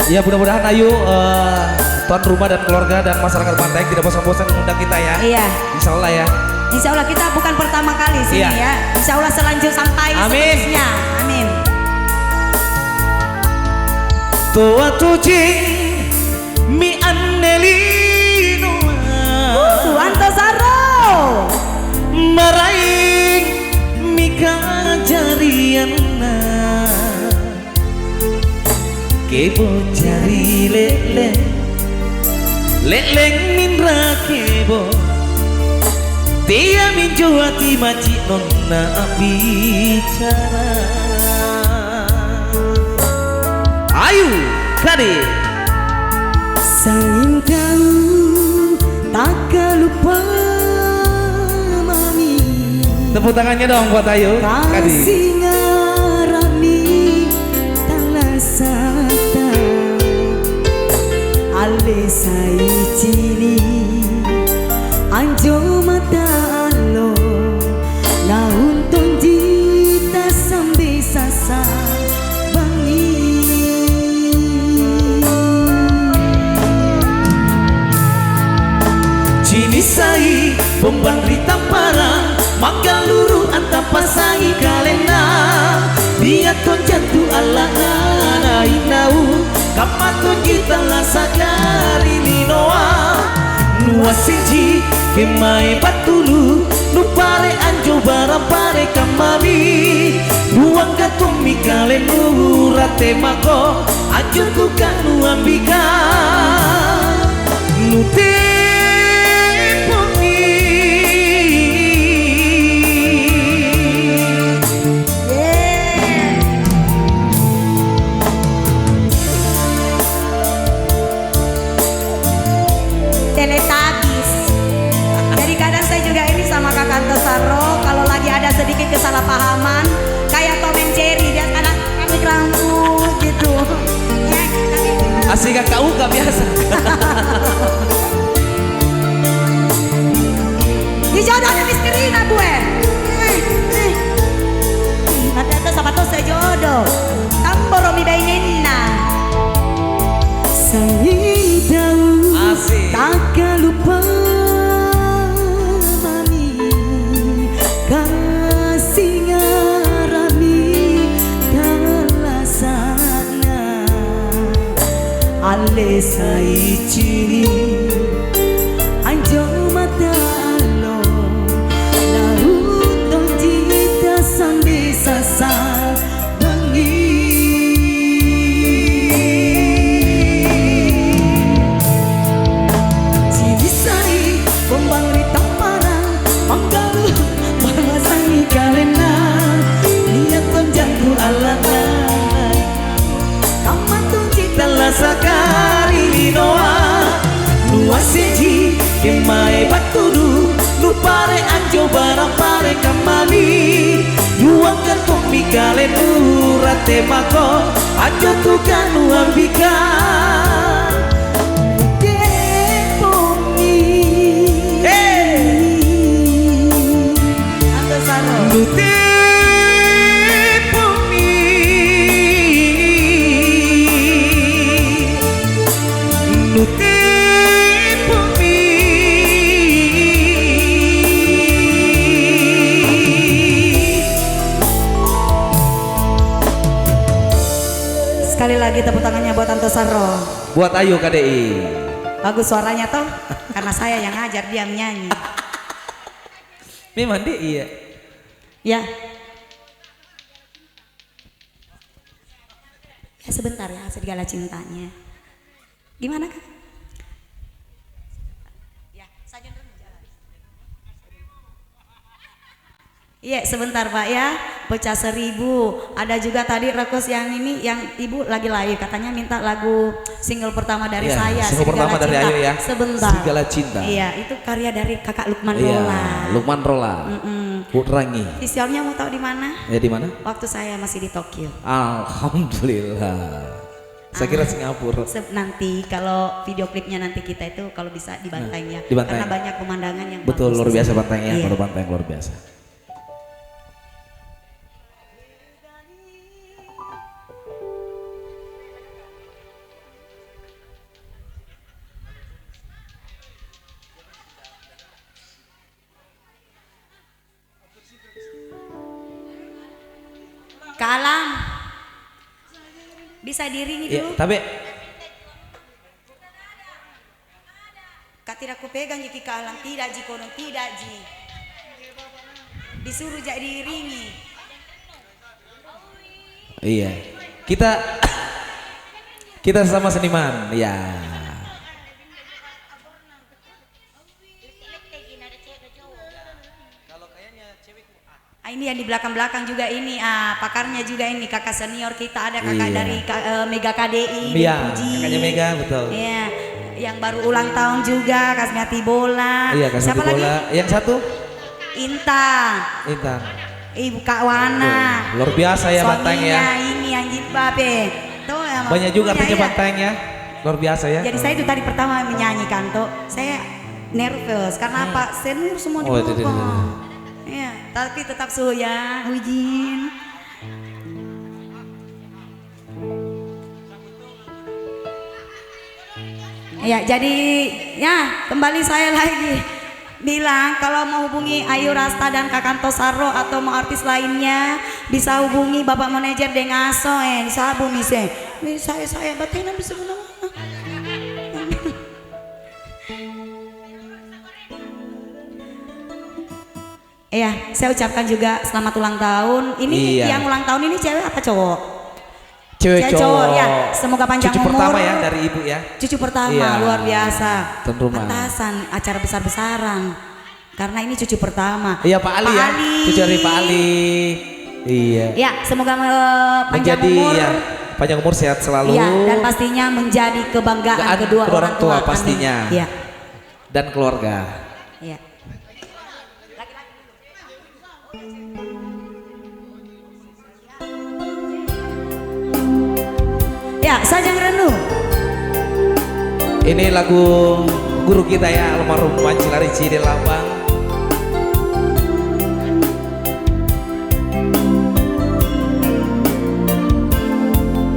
Ya mudah-mudahan Ayu tuan rumah dan keluarga dan masyarakat Banteng tidak bosan-bosan mengundang kita ya. Iya. Insya Allah ya. Insya Allah kita bukan pertama kali sini Iya. ya. Insya Allah selanjut sampai Amin. seterusnya. Amin. Tua tuji mi annelino Antasaro. maraing mi kajariana kebo cari lele leleng min rakebo dia min juati maci nonna bicara. Ayo kade Sayangkan tak lupa mami. tepuk tangannya dong buat Ayu kade. Kasih ngarami talasata ale sai cini anjo mata alo na untung jita sampai sasa bangi Cini sai bomban rita parang Magaluru anta pasai kalena dia ton jantu ala na inau kamaton kita lasagari linoa nuwa sinji kemai batulu nupare anjo barapare kamami buang katung mikale nurate mako ajo tuka nuambika nute Teletabis. Jadi kadang saya juga ini sama Kakak Antasaro kalau lagi ada sedikit kesalahpahaman kayak Tom and Jerry dia kadang kami rambut gitu. Ya, kami asik kakak uka biasa. dijodohnya misterinya gue. Nanti ada sama tuh sejodoh. Tamboro mi bainenna. Sayang tahu Asik. tak lupa mami kasih ngarami talasana ale sai cini anjo mata alo laut jita sampai sasa bangi Sakari linoa nuaseji kemai batulu nupare anjo barapare kamali nuang kantong mikale nurate mako ajo tuka nuambika Depomi Antasaro nute sekali lagi tepuk tangannya buat Antasaro. buat Ayu KDI. Bagus suaranya toh, karena saya yang ngajar dia menyanyi. Memang dia iya. Ya. Ya sebentar ya, segala cintanya. Gimana Kak? Ya, saja dulu jalan. Iya sebentar Pak ya, pecah 1000. Ada juga tadi request yang ini yang ibu lagi live katanya minta lagu single pertama dari Iya, saya. single pertama dari Ayu ya. Sebentar. Segala Cinta. Iya itu karya dari kakak Lukman Iya, Rola. Lukman Rola. Putrangi. Visualnya mau tahu di mana? Ya di mana? Waktu saya masih di Tokyo. Alhamdulillah. Saya kira Singapura. Nanti kalau video klipnya nanti kita itu kalau bisa di Banteng ya. di Banteng. Karena banyak pemandangan yang Betul, bagus luar di biasa sana. Banteng ya, Iya. baru Banteng luar biasa. Kalang. Bisa diringi Iya, dulu. tapi Kak tidak kupegang Ji Kalang, tidak Ji kono, tidak Ji. Disuruh jadi diringi. iya. Kita sama seniman, ya. Ini yang di belakang-belakang juga ini, pakarnya juga ini kakak senior kita, ada kakak Iya. dari Mega KDI, Iya, Puji. kakaknya Mega, betul. Iya, yang baru ulang tahun juga Kasmiati Bola. Iya, kasih Siapa bola. lagi? Yang satu, Inta, Intan. Ibu Kak Wana. Luar biasa ya Banteng ya. Suaminya ini yang jilbabe. Tuh yang Banyak juga punya, artinya ya. Banteng ya. Luar biasa ya. Jadi saya itu tadi pertama menyanyikan tuh, saya nervous karena apa? Senior semua di Oh, tidak. belakang. Iya, tapi tetap suhu ya, Ujin. Ya, jadi ya kembali saya lagi bilang kalau mau hubungi Ayu Rasta dan Kakanto Saro atau mau artis lainnya bisa hubungi Bapak Manajer Dengaso bisa hubungi saya batin bisa menang. Iya, saya ucapkan juga selamat ulang tahun. Ini Iya. yang ulang tahun ini cewek apa cowok? Cewek cowok ya. cowok. Semoga panjang Cucu umur. pertama ya dari ibu ya. Cucu pertama Iya. luar biasa. Tuan rumah. Petasan acara besar-besaran. Karena ini cucu pertama. Iya Pak Ali ya. Cucu dari Pak Ali. Iya. Ya, semoga panjang Menjadi umur. ya panjang umur sehat selalu. Ya, dan pastinya menjadi kebanggaan Kebanggaan kedua kedua orang tua. Amin. pastinya. Iya. Dan keluarga. Iya. Ya, Sajang Renu. Ini lagu guru kita ya almarhum Panji Larici di Lambang.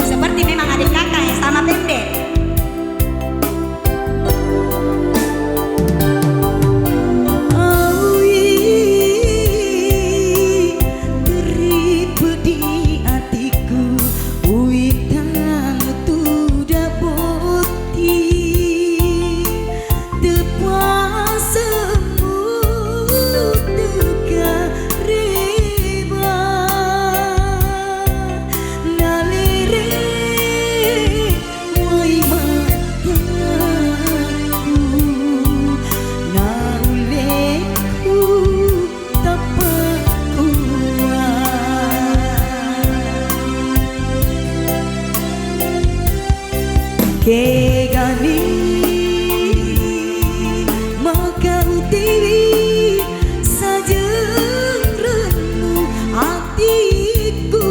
Seperti memang adik kakak yang sama pendek. Kegani maka utiwi sajeng renu hatiku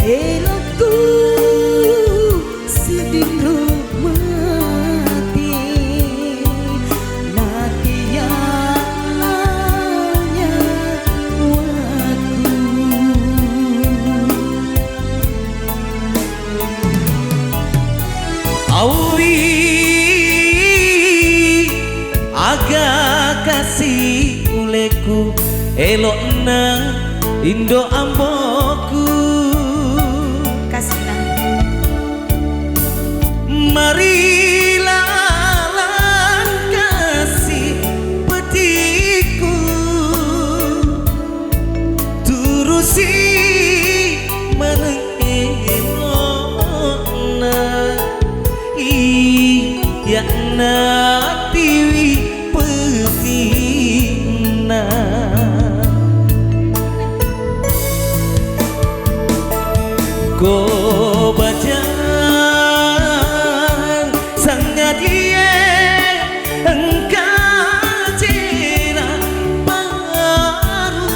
elokku sedih mati natianya waku. Awi agak kasih uleku elokna Indo amboku Kasih marilah lan kasih petiku turusi menengena iya na tiwi petina go bajang sangat dia engkau cera baru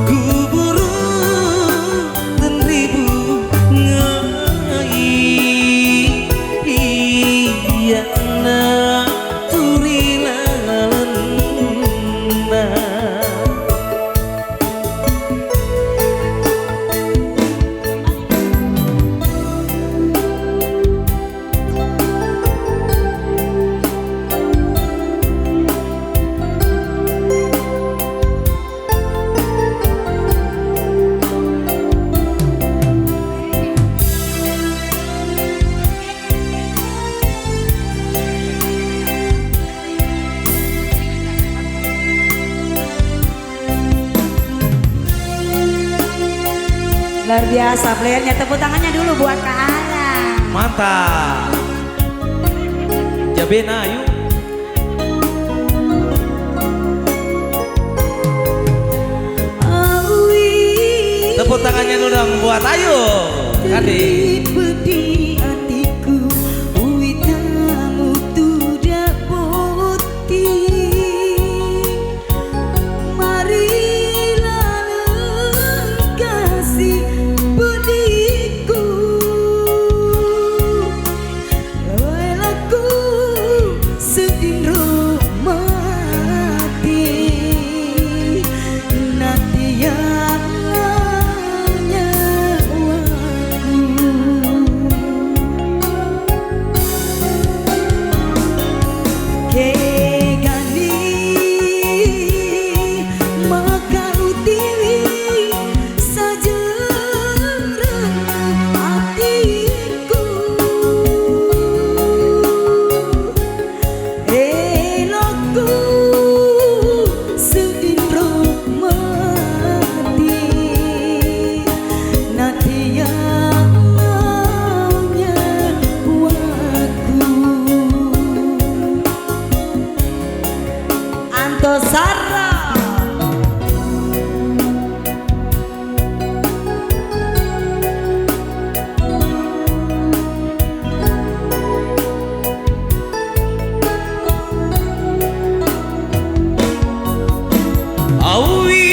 kuburu dan ribu ngai iya na turilalena Luar biasa playernya, tepuk tangannya dulu buat Kak Alang. Mantap. Jabena yuk. Tepuk tangannya dulu dong buat Ayu. Kadi. Pedih hatiku, witamu tidak boti. Marilah kasih pedihku, lelaku sedih mati. Nanti yang Sarah. Awi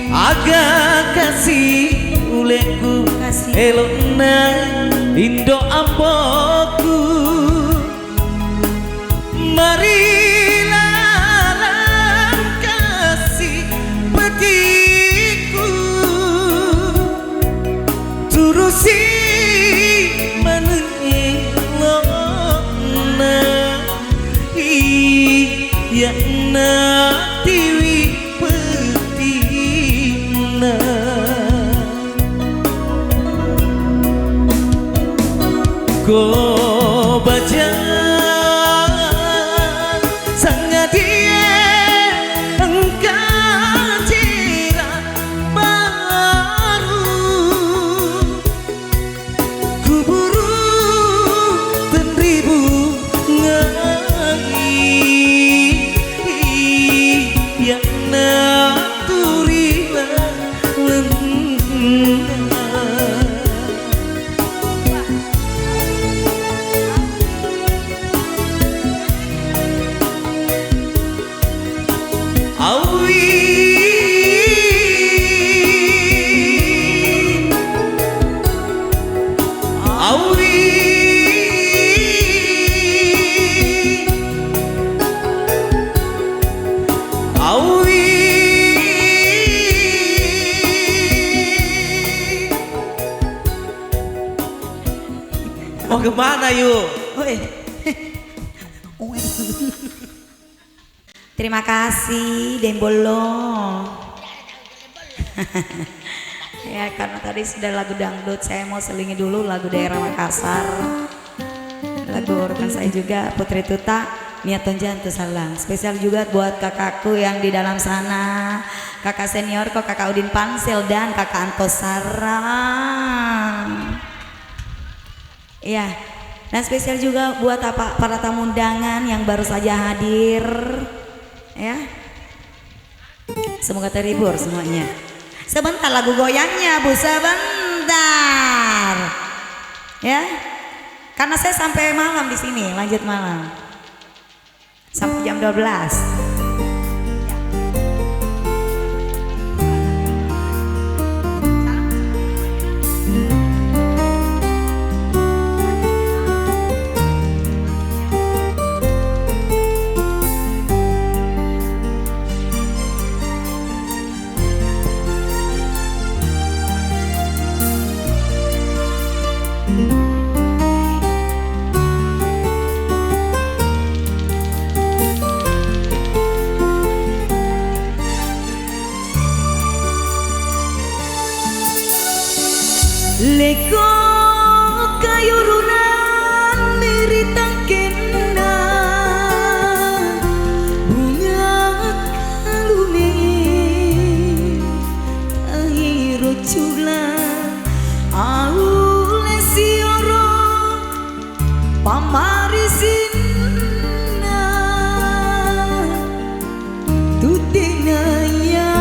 agak kasih uleku elokna indo amboku. Marilah kasih petiku, turusi menelokna iya na tiwi petina. Go baca mau kemana yuk? Terima kasih Dembolo. Ya karena tadi sudah lagu dangdut, saya mau selingi dulu lagu daerah Makassar. Lagu urutan saya juga Putri Tuta, Niaton Jantu Salang. Spesial juga buat kakakku yang di dalam sana, kakak senior kok, kakak Udin Pansel dan kakak Anto Sarang. Ya, dan spesial juga buat para tamu undangan yang baru saja hadir. Ya, semoga terhibur semuanya. Sebentar lagu goyangnya Bu, sebentar. Ya, karena saya sampai malam di sini, lanjut malam sampai jam 12. Leko kayurunan miritang kena bunga kalune pamarisinna tutinaya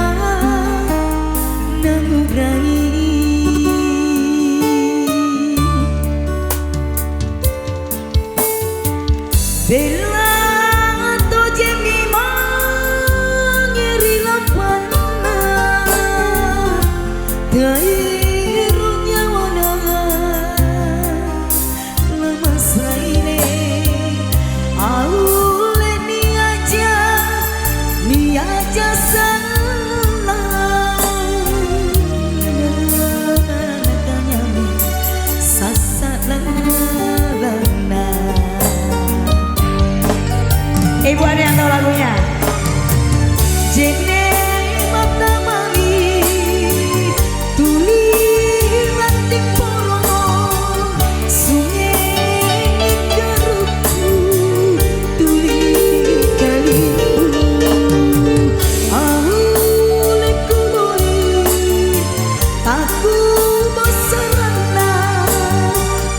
nangurai bela atau jemi mangeri lapana dairunya wana lama saine aule ni aja salah natanya sasalalana. Ibu ada yang tahu lagunya? Jene mata mami tuli lantik poro sungai garuku tuli kalimu auleku boli aku bosanna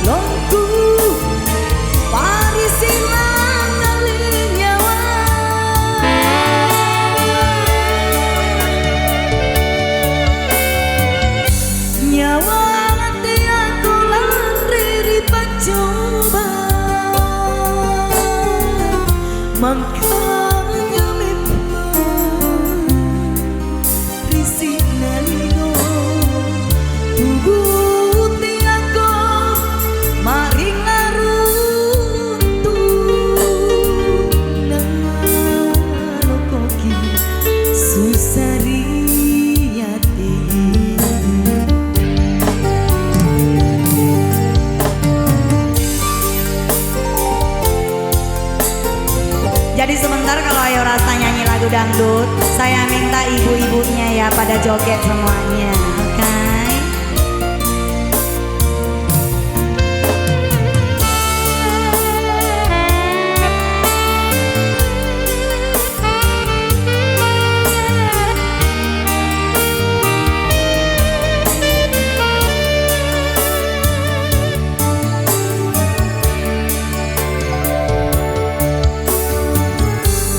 longku parisilan nyawa nanti aku lari pacoba makanya memang risik nalino tubuh tiago maring laruntuh nalokoki susari hati. Jadi sebentar kalau Ayo Rasta nyanyi lagu dangdut, saya minta ibu-ibunya ya pada joget semuanya, oke?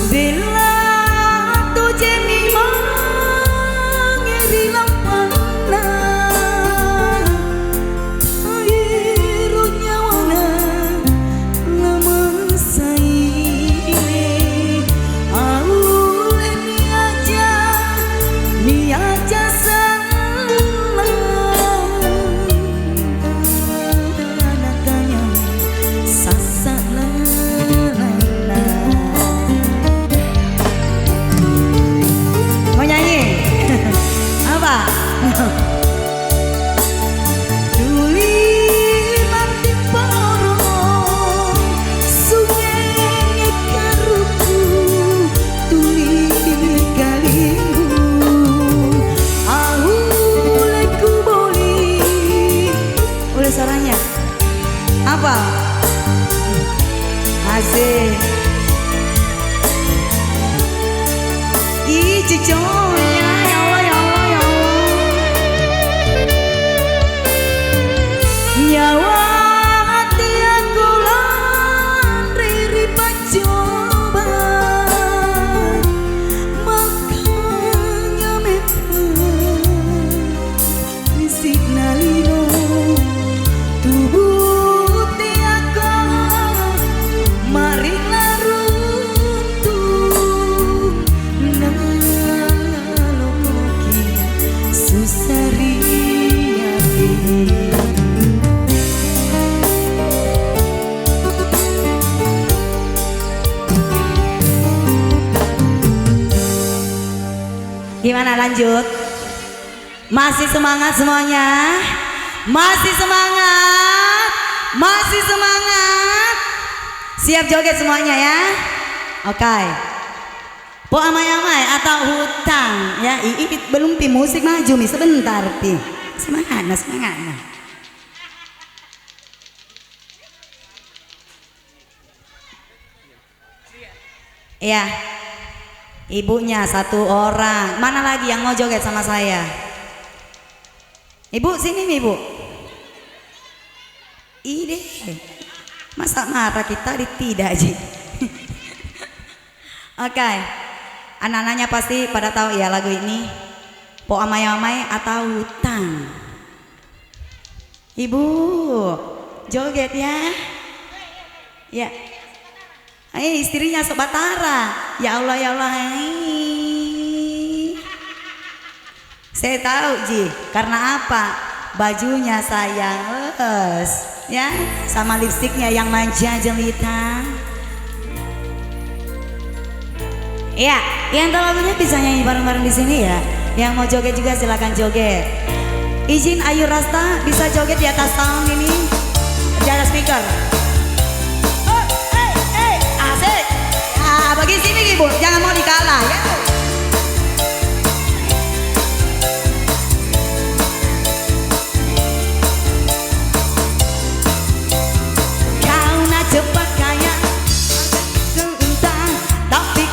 Bila tu jemi mangeri lampana airunya wana lama saine aule ni aja salah natanya sasalalana. Mau nyanyi? Apa? Tuli mati poro sungai garuku tuli kalimu auleku boli. Udah suaranya? Apa? Asik. Ih, cucunya, ya Allah, ya Allah, ya Allah. Nyawa hati aku lari pacoba makanya memang risik nalino tubuh tiago maring laruntuh nalokoki susari hati. Gimana lanjut? Masih semangat semuanya? Masih semangat? Masih semangat? Siap joget semuanya ya? Oke. Po amai-amai atau hutang ya? Belum pi musik maju nih sebentar pi. Semangat nah, semangat nah. Ya, ibunya satu orang. Mana lagi yang mau joget sama saya? Ibu sini nih ibu. Ide. Masa marah kita tidak Ji. Oke, anak-anaknya pasti pada tahu ya lagu ini. Po amai-amai atau hutang. Ibu joget ya. Ya. Istrinya Sobatara. Ya Allah ya Allah. Saya tahu Ji, karena apa? Bajunya sayang ya, sama lipstiknya yang manja jelita. Ya, yang tahu lagunya bisa nyanyi bareng-bareng di sini ya. Yang mau joget juga silakan joget. Izin Ayu Rasta bisa joget di atas sound ini, di atas speaker. Asik. Ah, bagi sini Ibu, jangan mau dikalah ya. Kau nak cepat kaya, sebentar, tapi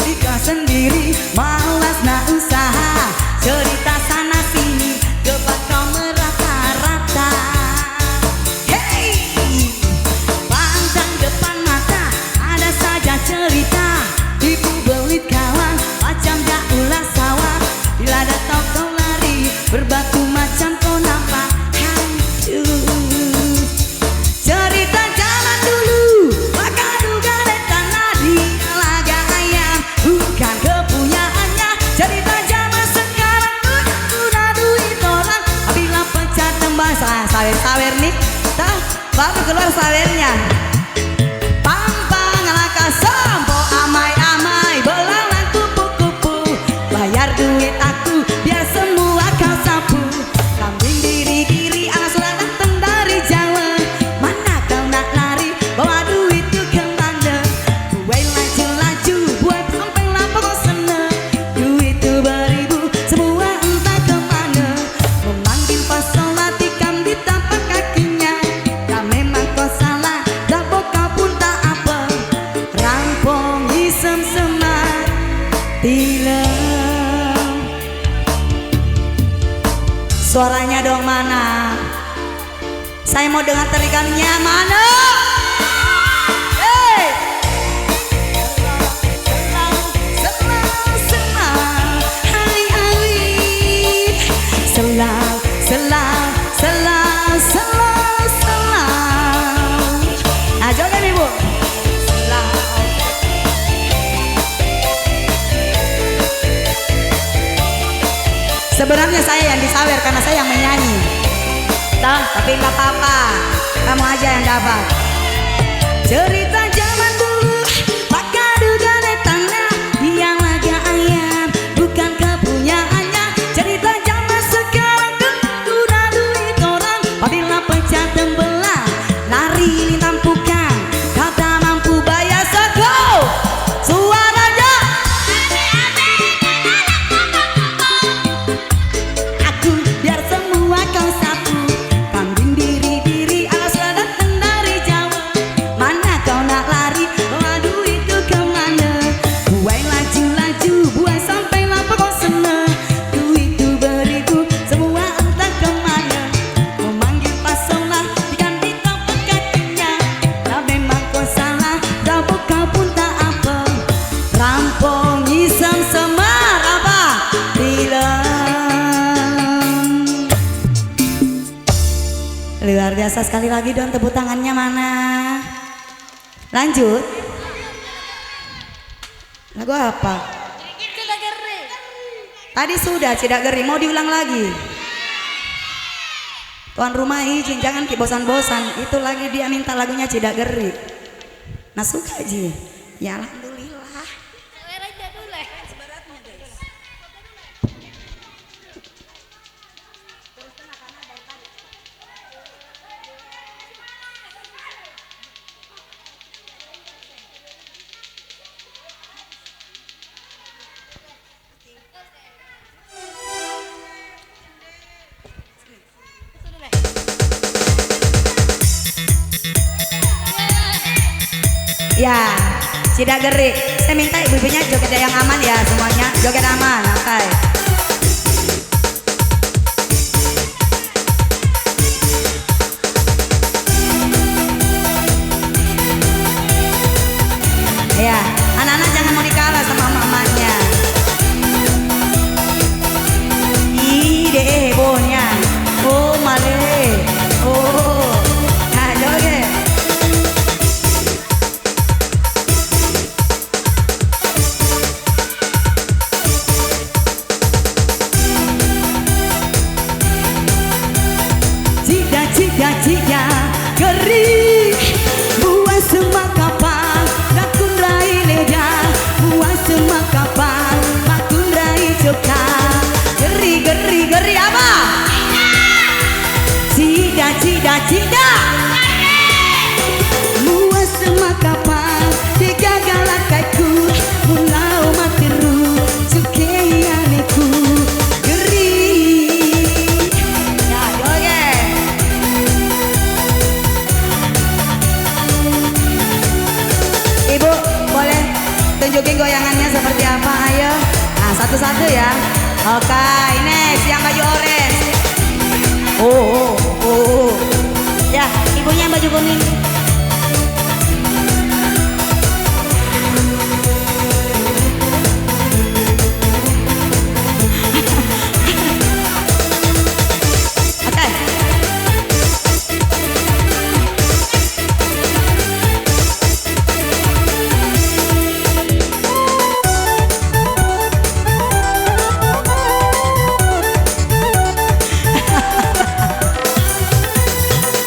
jika sendiri malas nak usaha, cerita sana sini debat kau merata-rata. Hey, pandang depan mata ada saja cerita, ibu belit kawan macam daulah sawah, bila ada kau lari berbatu macam kau nampak hantu. Cerita zaman dulu maka duga letan nadi laga ayam bukan kepunyaannya. Cerita zaman sekarang udah duit orang, apabila pecah tembak sawer-sawer nih dah baru keluar sawernya. Pampang laka sampo amai-amai belalang kupu-kupu, bayar duit aku biar semua kau sapu. Kambing diri-diri anak sudah datang dari Jawa, mana kau nak lari bawa duit tu kemana? Buat laju-laju buat sampai lapar kau senang, duit tu beribu semua entah kemana. Memanggil pasola tikam di tapak kakinya, dah memang kau salah, dah kau pun tak apa. Rampong isem semar tilam. Suaranya dong mana? Saya mau dengar terikannya mana? Hey! Selang, hari-hari, selang, selang. Nah, joget Ibu. Selang. Sebenarnya saya yang disawer karena saya yang menyanyi. Tapi nggak apa-apa, kamu aja yang dapat. Cerita zaman dulu, maka duga letana yang laga ayam bukan kepunyaannya. Cerita zaman sekarang udah duit orang, apabila pecah tembelang lari tampukan, kau tak mampu bayar sego. Suaranya aku biar semua kau sapu. Kambing diri-diri alas sudah datang dari Jawa, mana kau nak lari bawa duit tu kemana? Buai laju-laju buai sampai lapar kau senang, duit tu beribu semua entah kemana. Memanggil pasola diganti tapak kakinya, dah memang kau salah, dah kau pun tak apa. Rampong iseng semar apa bilang. Luar biasa sekali lagi dong, tepuk tangannya mana? Lanjut. Lagu apa? Tadi sudah Cidak Geri, mau diulang lagi? Tuan rumah izin, jangan bosan-bosan. Itu lagi dia minta lagunya Cidak Geri. Nah suka Ji. Ya alhamdulillah. Ya, Cidak Geri. Saya minta ibu-ibunya joget yang aman ya semuanya. Joget aman, oke. Cida cida cida Muas semakapang digagalakanku Mulau materu Sukeyaneku Geri Ya joget Ibu boleh tunjukin goyangannya seperti apa ayo. Nah satu-satu ya. Oke next yang baju orange. Ya ibunya yang baju kuning. Oke.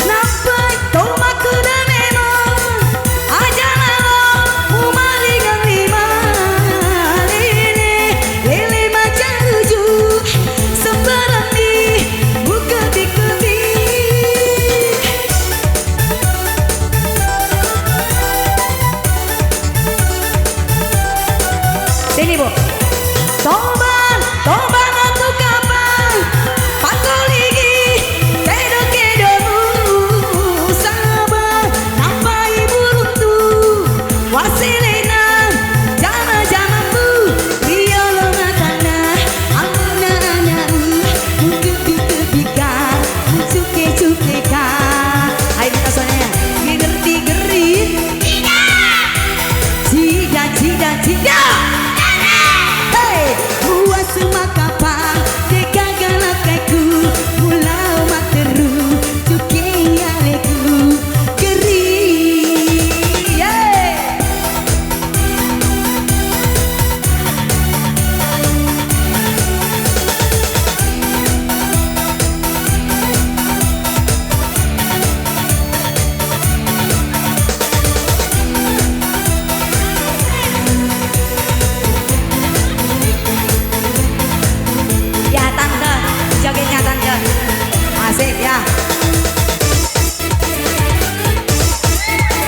Nampai kau makuda memang aja lo umaringan lima lele macam tujuh sembarang di buka dikuti sini bu toban toban untuk kapan pakoligi kedo kedomu sabar nampai buruntu wasilena jama jamamu biolo matana amuna anyamu mungkin dikebika musuke cukeka ayo kita soalnya gerti geri cida cida cida Hey, buat semakapang digagalakanku mulau materu cukeyaleku geri yeah. Ya tante, jogetnya tante asik ya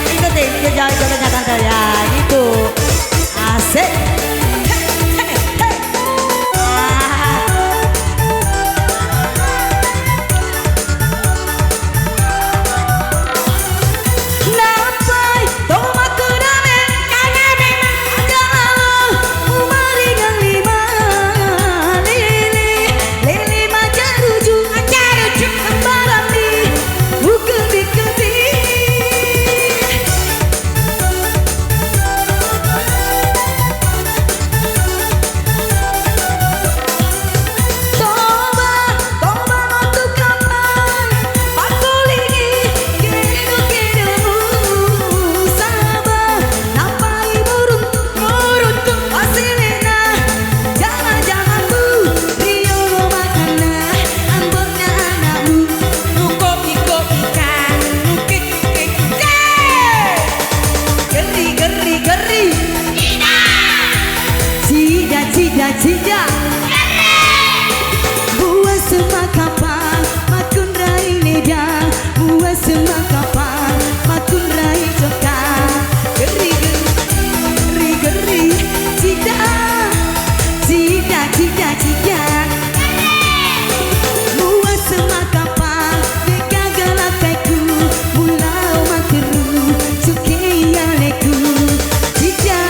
ikutin jogetnya tante ya gitu asik Hey, hey, hey. Nampai tomaku damen kagak memang aja umaringan lima lele macam tujuh sembarang di buka dikuti toba toba untuk kapan pakoligi kedo kedomu sabar nampai buruntu wasilena jama jamamu riolo makana ambokna anakmu nukopi kopika nukik nukik geri geri geri cida cida cida buat semakapang makun rai leda buat semakapang makun rai coka geri geri geri cida cida cida cida buat semakapang digagalakanku mulau materu cukeyaleku cida.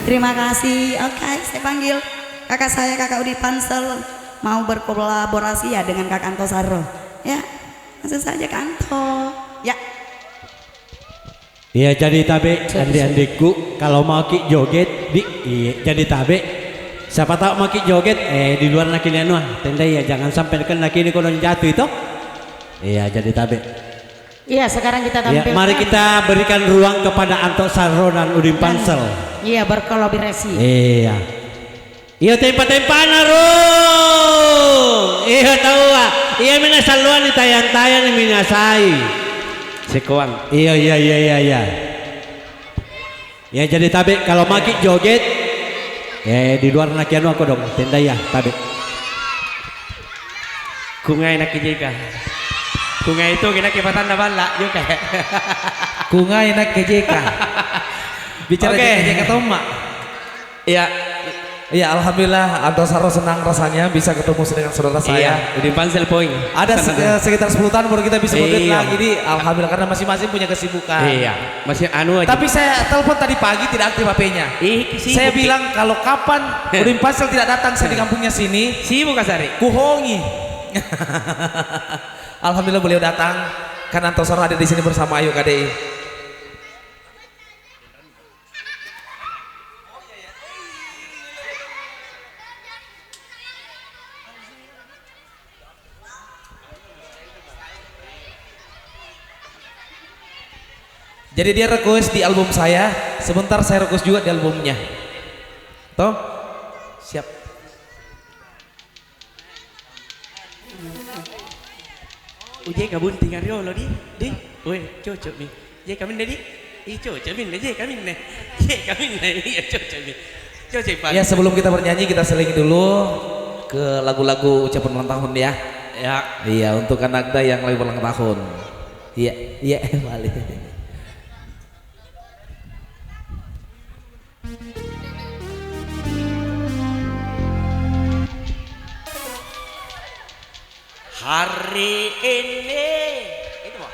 Terima kasih. Oke, saya panggil kakak saya, kakak Udi Pansel mau berkolaborasi ya dengan kakak Anto Sarro. Ya, langsung saja Kak Anto. Ya. Iya jadi tabe andi-andiku kalau mau ki joget di iya jadi tabe siapa tahu mau ki joget di luar laki anu tenda ya jangan sampai kan laki ini konon jatuh itu iya jadi tabe Iya sekarang kita ya, tampilkan. mari kita berikan ruang kepada Anto Sarro dan Udin Pansel. Iya berkolaborasi. Iya iya tempat-tempat naru iya tahu iya mina saluan di tayan-tayan minasai sekuang iya ya jadi tabe kalau maki joget di luar nakianu aku dong tenda ya tabe kungai nak jika Kunga itu kena kipatan na bala juga. Kungai nak ke JK. Bicara Oke. JK Toma. Iya. Iya, alhamdulillah Antosaro senang rasanya bisa ketemu dengan saudara saya. Iya, di Pansel Point. Ada sekitar 10 tahun baru kita bisa berdua Iya. lagi. Jadi alhamdulillah karena masing-masing punya kesibukan. Iya, masih anu aja. Tapi saya telepon tadi pagi tidak aktif HP-nya. sibuk, Saya bilang kalau kapan Udin Pansel tidak datang saya di kampungnya sini, sibuk Kasari. kuhongi. Alhamdulillah beliau datang. Kan Antosaro ada di sini bersama Ayu KDI. Jadi dia request di album saya, sebentar saya request juga di albumnya. Toh? Siap. Uje kabun tinggal lo di. Weh, cocok nih. Je kami dari. Cocok min, je kami nih. Je kami nih, iya cocok nih. Cocok Pak. Ya sebelum kita bernyanyi kita selingi dulu ke lagu-lagu ucapan ulang tahun ya. Ya. Iya untuk anak yang lagi ulang tahun. Iya, iya balik. Hari ini itu mau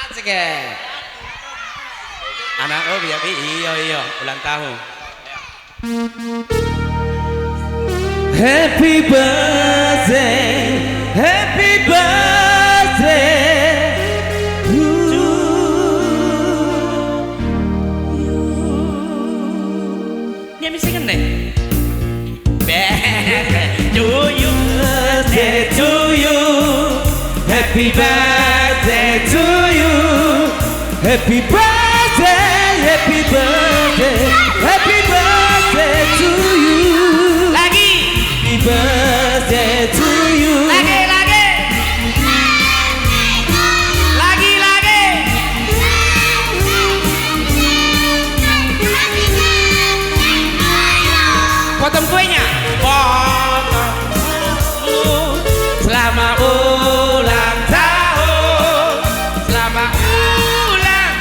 Asik ya. anak biar iya ulang tahun. Happy birthday, happy birthday to Dia mesti kan nih. To you, birthday to you, happy birthday to you, happy birthday, happy birthday, happy birthday to you, lagi, happy birthday to you. lagi. Potong kuenya. Potong. Selamat ulang tahun. Selamat ulang.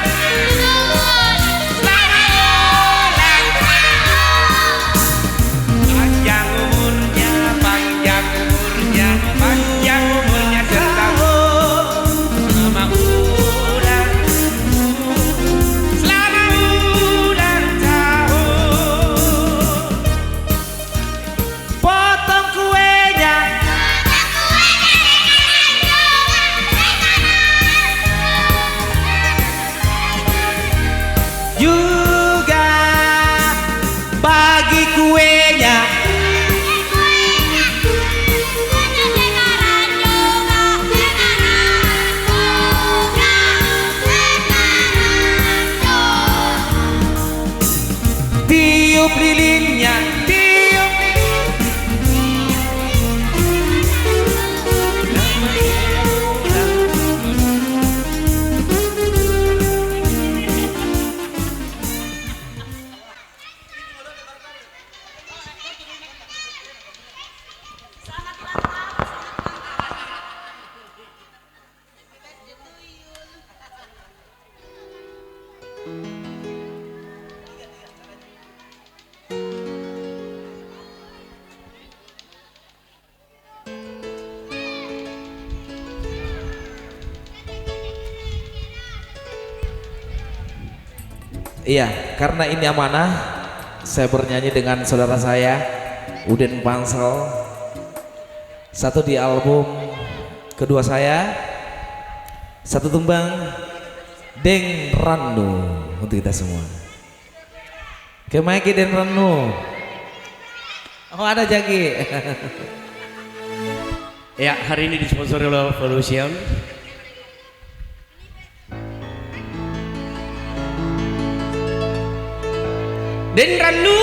Selamat ulang tahun. Panjang umurnya, panjang umurnya, panjang umurnya setahun. Selamat ulang. Selamat ulang tahun. Potong kuenya. Juga bagi kuenya. Tiup lilinnya, tiup Iya, karena ini amanah, saya bernyanyi dengan saudara saya, Udin Pansel. Satu di album kedua saya, satu tumbang Deng Ranu untuk kita semua. Kemaiki Den Ranu. Oh ada Jagi. Ya, hari ini disponsori oleh Evolution. Den Ranu.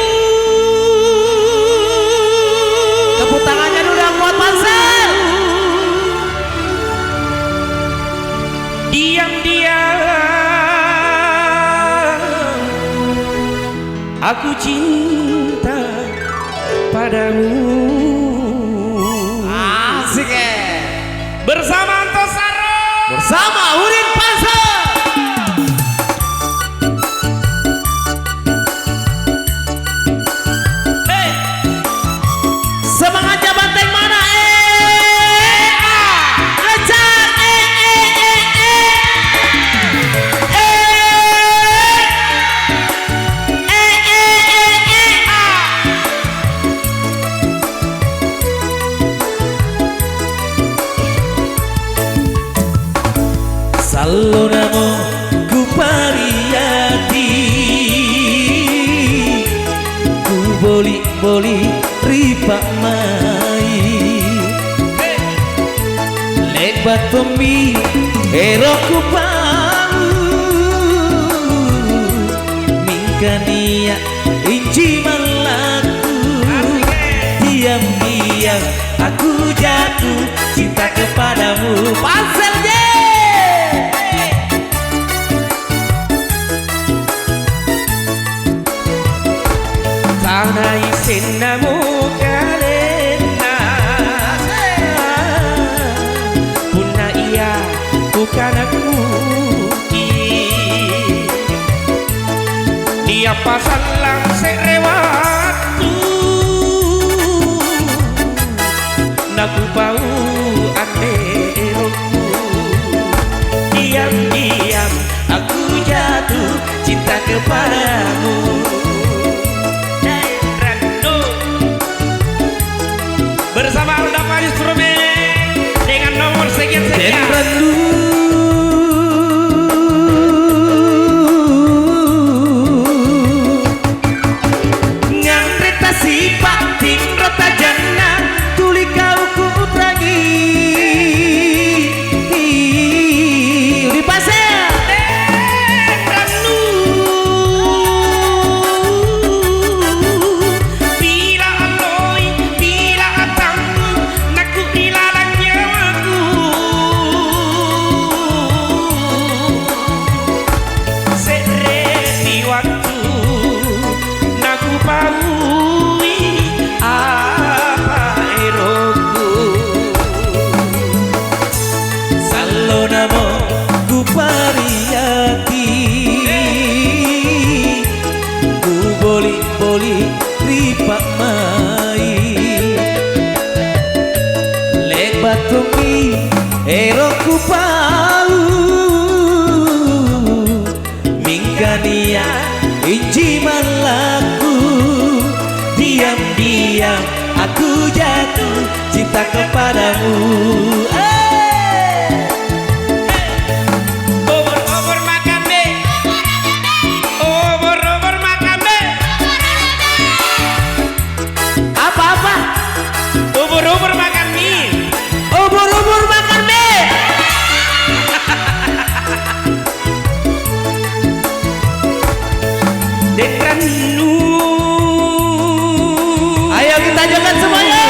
Tepuk tangannya dulu yang buat Pansel. Diam-diam aku cinta padamu. Asik ya. Bersama Antosaro. Salonamo ku pariyati, ku boli ripak mai, lebat tomi ero ku pau, mingkania inci malaku, diam-diam aku jatuh cinta kepadamu. Pasel je. Tanah isenamu kalena, punna iya bukan aku. Dia pasal lang serewatu, naku bau anderoku, diam-diam aku jatuh cinta kepadamu. Bersama Alda Paris Instrumen dengan nomor sekian-sekian. Nganreta sipak tim rota jana tuli kau ku utragi di pasir ranu bila aloi bila atang naku ilalang nyawaku sereti waktu naku paui apa eroku. Salonamo ku pariyati, ku boli ripak mai, lebat tomi eroku pau, mingkania inci malaku, diam-diam aku jatuh cinta kepadamu. Obor-obor makan be, obor-obor makan be. Apa-apa? Obor-obor makan mie, obor-obor makan be. Dekranu, ayo kita joget semuanya.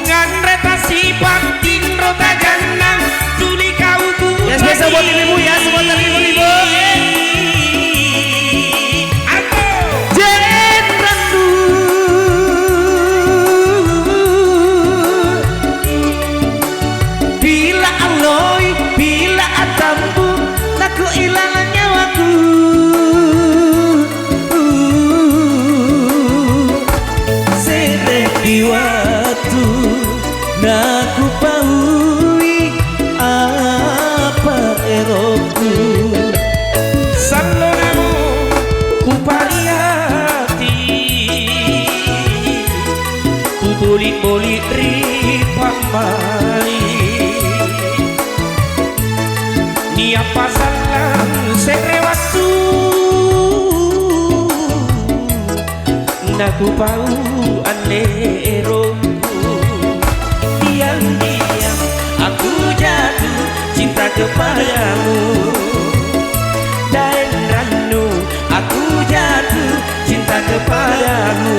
Nganreta sipak tin rota janang tuli kau ku. Ya spesial buat ibu ya, semua dari ibu-ibu. Aku Jenrandu, bila aloi bila atambu naku ilang nyawaku. Sereti waktu naku paui apa eroku. Salonamo ku pariyati, ku boli ripak mai, nia pasalan serewatu, naku pau anderoku, diam-diam aku jatuh cinta kepadamu. Dan ranu aku jatuh cinta kepadamu,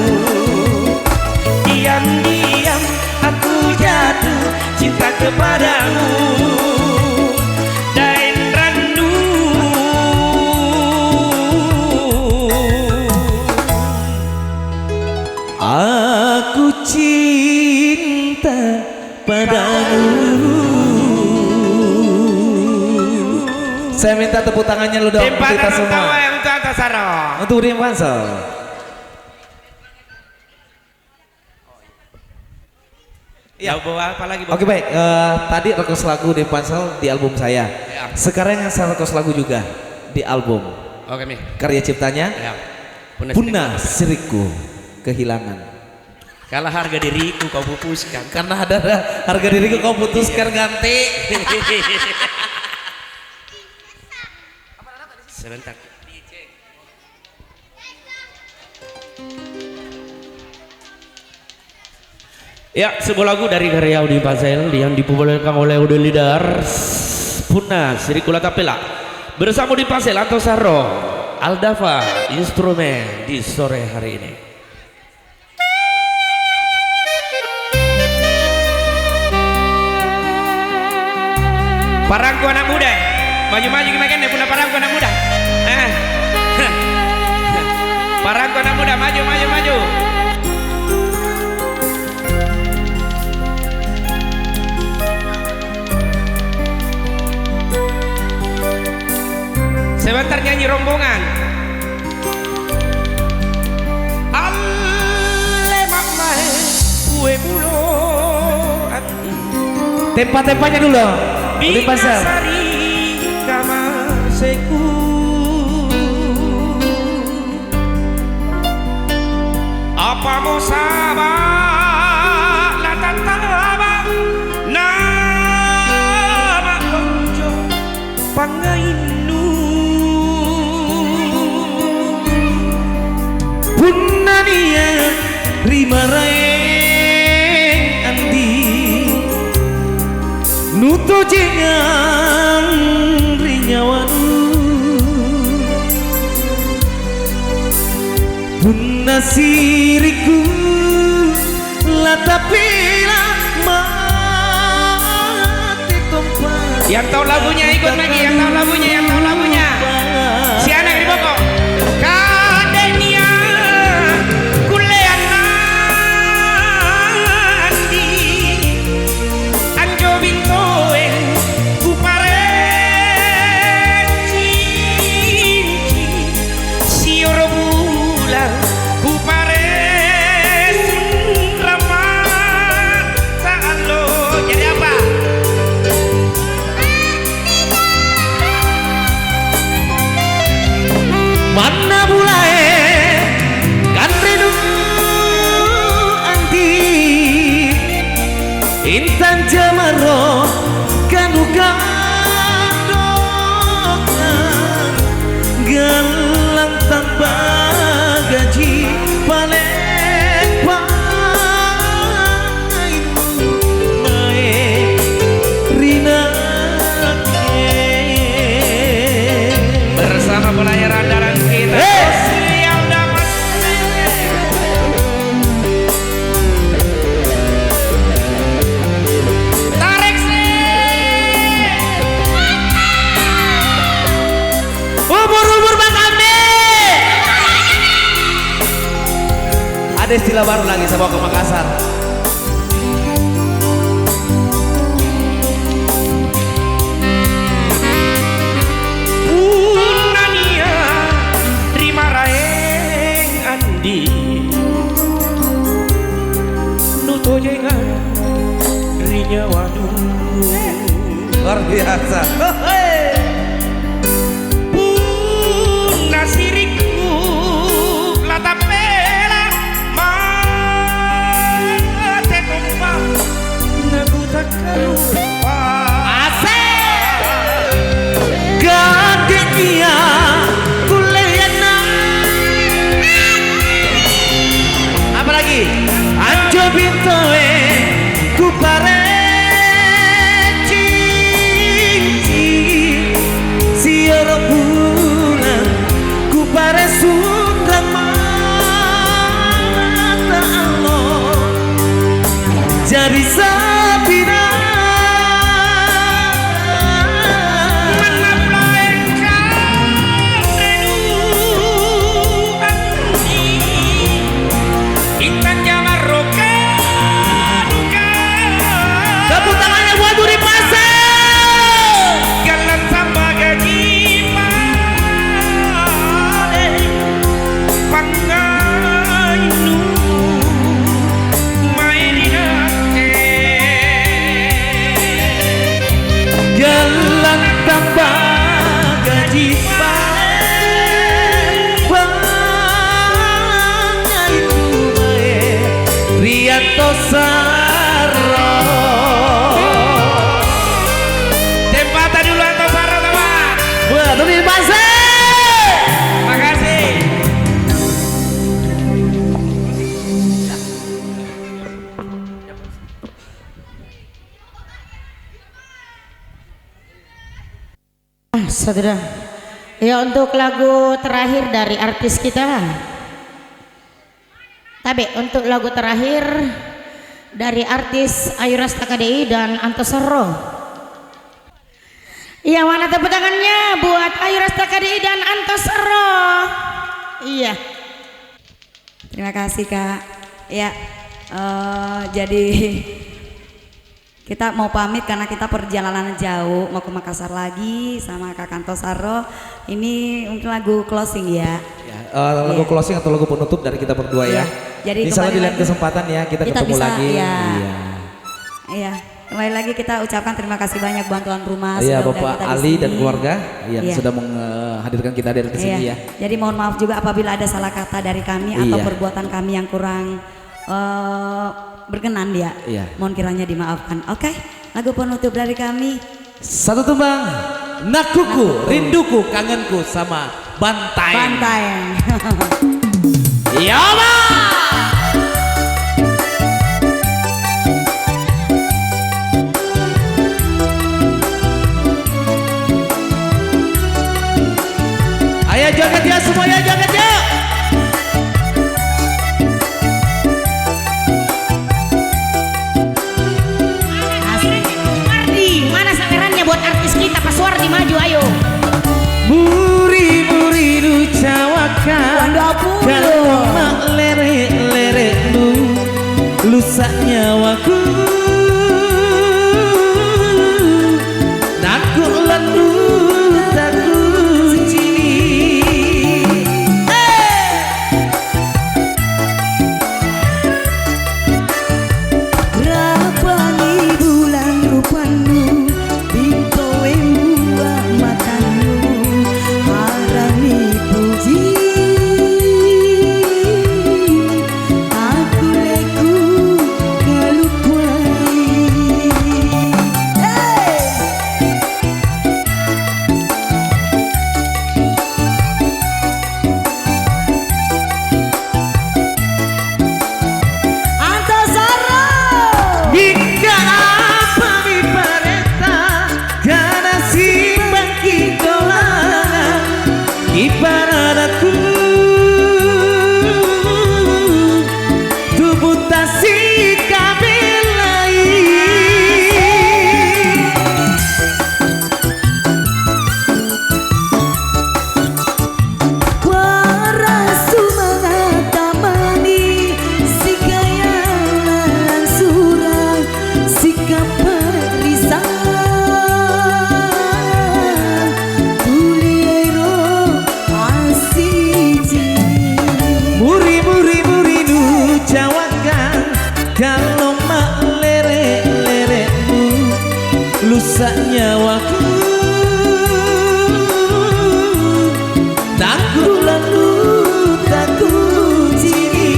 diam-diam aku jatuh cinta kepadamu. Dan ranu aku cinta padamu. Saya minta tepuk tangannya lu dong kita semua. Untuk Antasaro. Untuk Rim Pansel. Ya, bawa apa lagi? Oke baik, tadi request lagu di Pansel di album saya. Ya. Sekarang yang saya request lagu juga di album. Oke Mi. Karya ciptanya ya. Punah Siriku Kehilangan. Kalah harga diriku kau pupuskan. Karena ada harga diriku kau putuskan ganti. sebentar. Ya, sebuah lagu dari karya Audi Pazel yang dipopulerkan oleh Ude Lidar Puna Sirikula Tapela bersama Audi Pazel atau Saro Aldava instrumen di sore hari ini. Parangku anak muda, maju-maju gimana kan? Punya parangku anak muda. Parangku anak muda, maju, maju, maju. Sebentar nyanyi rombongan. Ale makmai kue bulo. Tempa-tempanya dulu. Udah pasal. Binasari kamaseku. Apa mau sabar la tataba nama konjo pangainu Punania rimaraeng andi nuto jengang rinyawanu punna siriku latapila mati kompas. Yang tahu lagunya ikut lagi, yang tahu lagunya, yang tahu lagunya. Si anak di pokok. Kadenia kuleana andi anjo bintoe kupare cincin sioro bulan kupare ramat saan lo. Jadi apa? Mana mulai kan rindu anti intan jamaro kanu gandokan galang tanpa gaji paling pangaimu mae rinake Bersama pelayaran darah kita yang dapat tarik sih ubur-ubur Bang Amdi. Ada istilah baru lagi saya bawa ke Makassar. Punania terima raeng andi nuto jengan rinya wadu Luar biasa. Puna siriku latapela mate kompa nagu takkan lupa. Gadenya kuliahna apa lagi? Anjo bintoe ku pare cincin sioro bulan ku pare sundrang mata Allah jadi sabina. Saudara. Ya untuk lagu terakhir dari artis kita. Tapi untuk lagu terakhir dari artis Ayu Rasta KDI dan Antosaro. Iya, mana tepuk tangannya buat Ayu Rasta KDI dan Antosaro. Iya. Terima kasih Kak. Ya, jadi kita mau pamit karena kita perjalanan jauh mau ke Makassar lagi sama Kak Antosaro. Ini mungkin lagu closing ya. Lagu closing atau lagu penutup dari kita berdua ya. Jadi misalnya di lain lagi, kesempatan ya kita ketemu bisa, lagi. Ya. Iya. Iya. Kembali lagi kita ucapkan terima kasih banyak bantuan rumah. Iya, sudah Bapak kita di Ali sini. dan keluarga yang Iya. sudah menghadirkan kita dari sini ya. Jadi mohon maaf juga apabila ada salah kata dari kami atau Iya. perbuatan kami yang kurang berkenan ya. Iya. Mohon kiranya dimaafkan. Oke, lagu penutup dari kami. Satu tembang, Nakuku, rinduku, kangenku sama Bantai. Bantai. Ya Allah. Ayo joget ya semuanya, joget ya. Wardi, mana sawerannya buat artis kita? Pas Wardi maju, ayo. Muri-muri lu cawakan kalau mak lerek-lerek lu lusak nyawaku naku lendu taku cini Berapa bulan rupamu Bintowe buah matamu Harami puji Aku leku kalupai Antosaro Jika apa mi pareta karena si bangki dolangan ibarat aku tubuh tasi kabelai Warasu mengatamani si kaya lan surang si kaparisan Tuliero asiji muri nu cawakan kalau mak lerek-lerekmu lusak nyawaku takut lalu takut ciri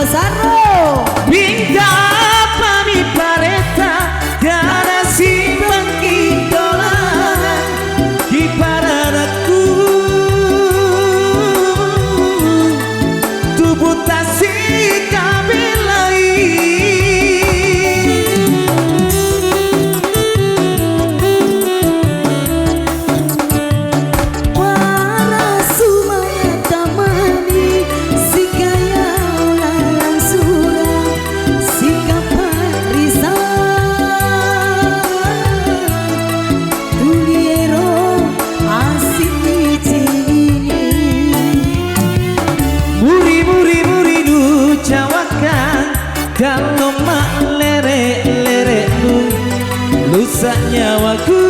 Antosaro. Minta apa mi pareta Gara simbang kidolan Kiparadaku Tubuh tasik kabelai Para sumata mani si kaya lalang surang si kaparisan tuliero asik ini Muri lu cawakan Kalau mak lere lu Lusa nyawaku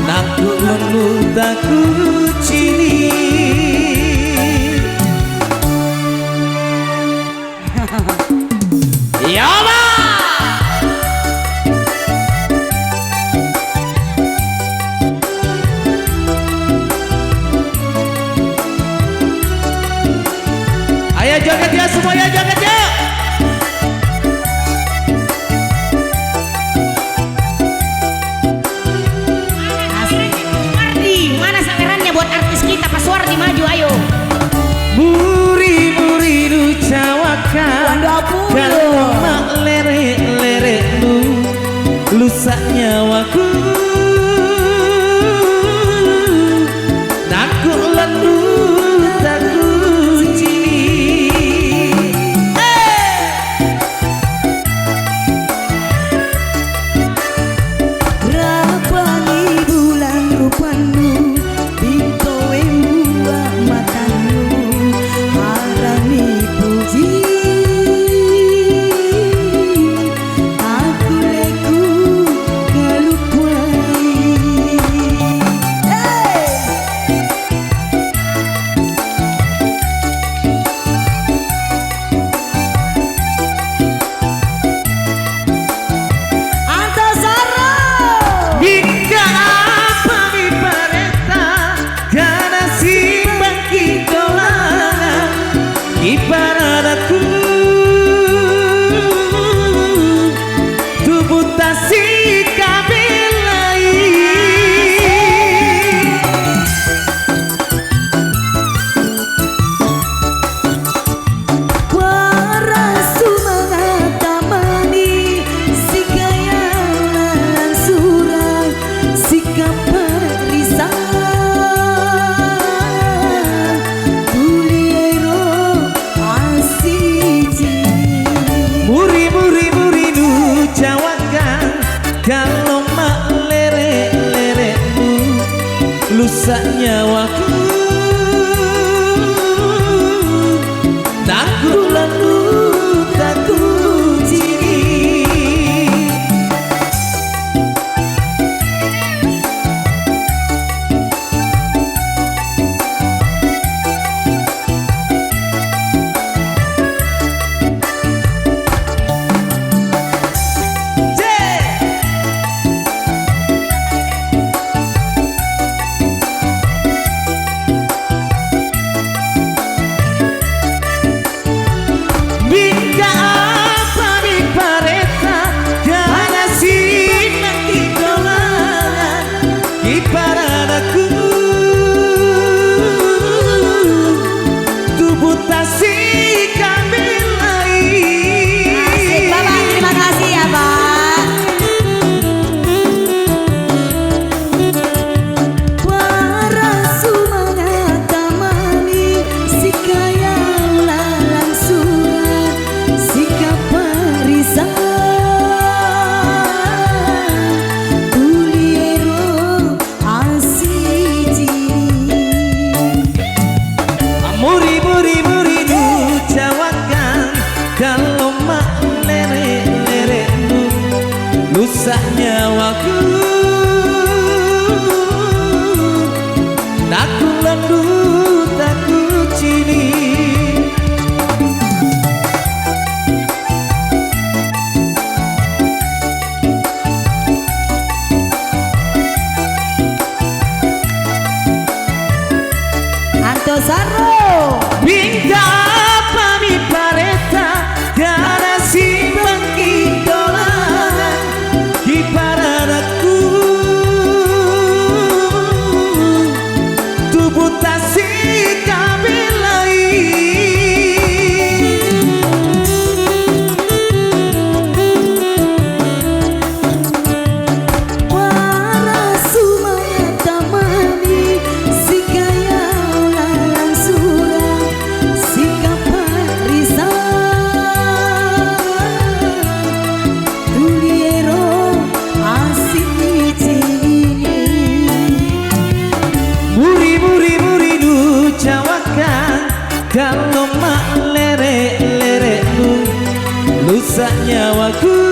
Naku lenu taku cini Ya Allah Ayo joget ya semuanya joget ya. Suwardi, mana sawerannya buat artis kita? Pak Suwardi maju ayo. Muri lu cawakan Wanda Kalau mak lere lu Lusa nyawaku Naku lenu taku cini Rapani bulan rupanmu Binto embua matamu Harami puji Aku leku kalupai Antosaro. Hingga apa mi pareta Karena simbang kidolangan Ibaradaku Tubuh tasik kabelai Para sumata mani si kaya lalang surang si kaparisan tuliero asiji Muri lu cawakan Kalau mak lere lu Lusa nyawaku Naku lenu taku cini Bingga apa mi pareta Karena simbang kidolangan Iparadaku Tubuh tasik kabelai Asik Bapak, terima kasih ya Pak. Para sumangata mani si kaya lalang surang si kaparisan tuliero asiji Muri lu cawakan Kalau mak lere lu Lusa nyawaku Naku lenu taku cini Antosaro. sikap lain. Kalau mak lerek-lerekmu lusa nyawaku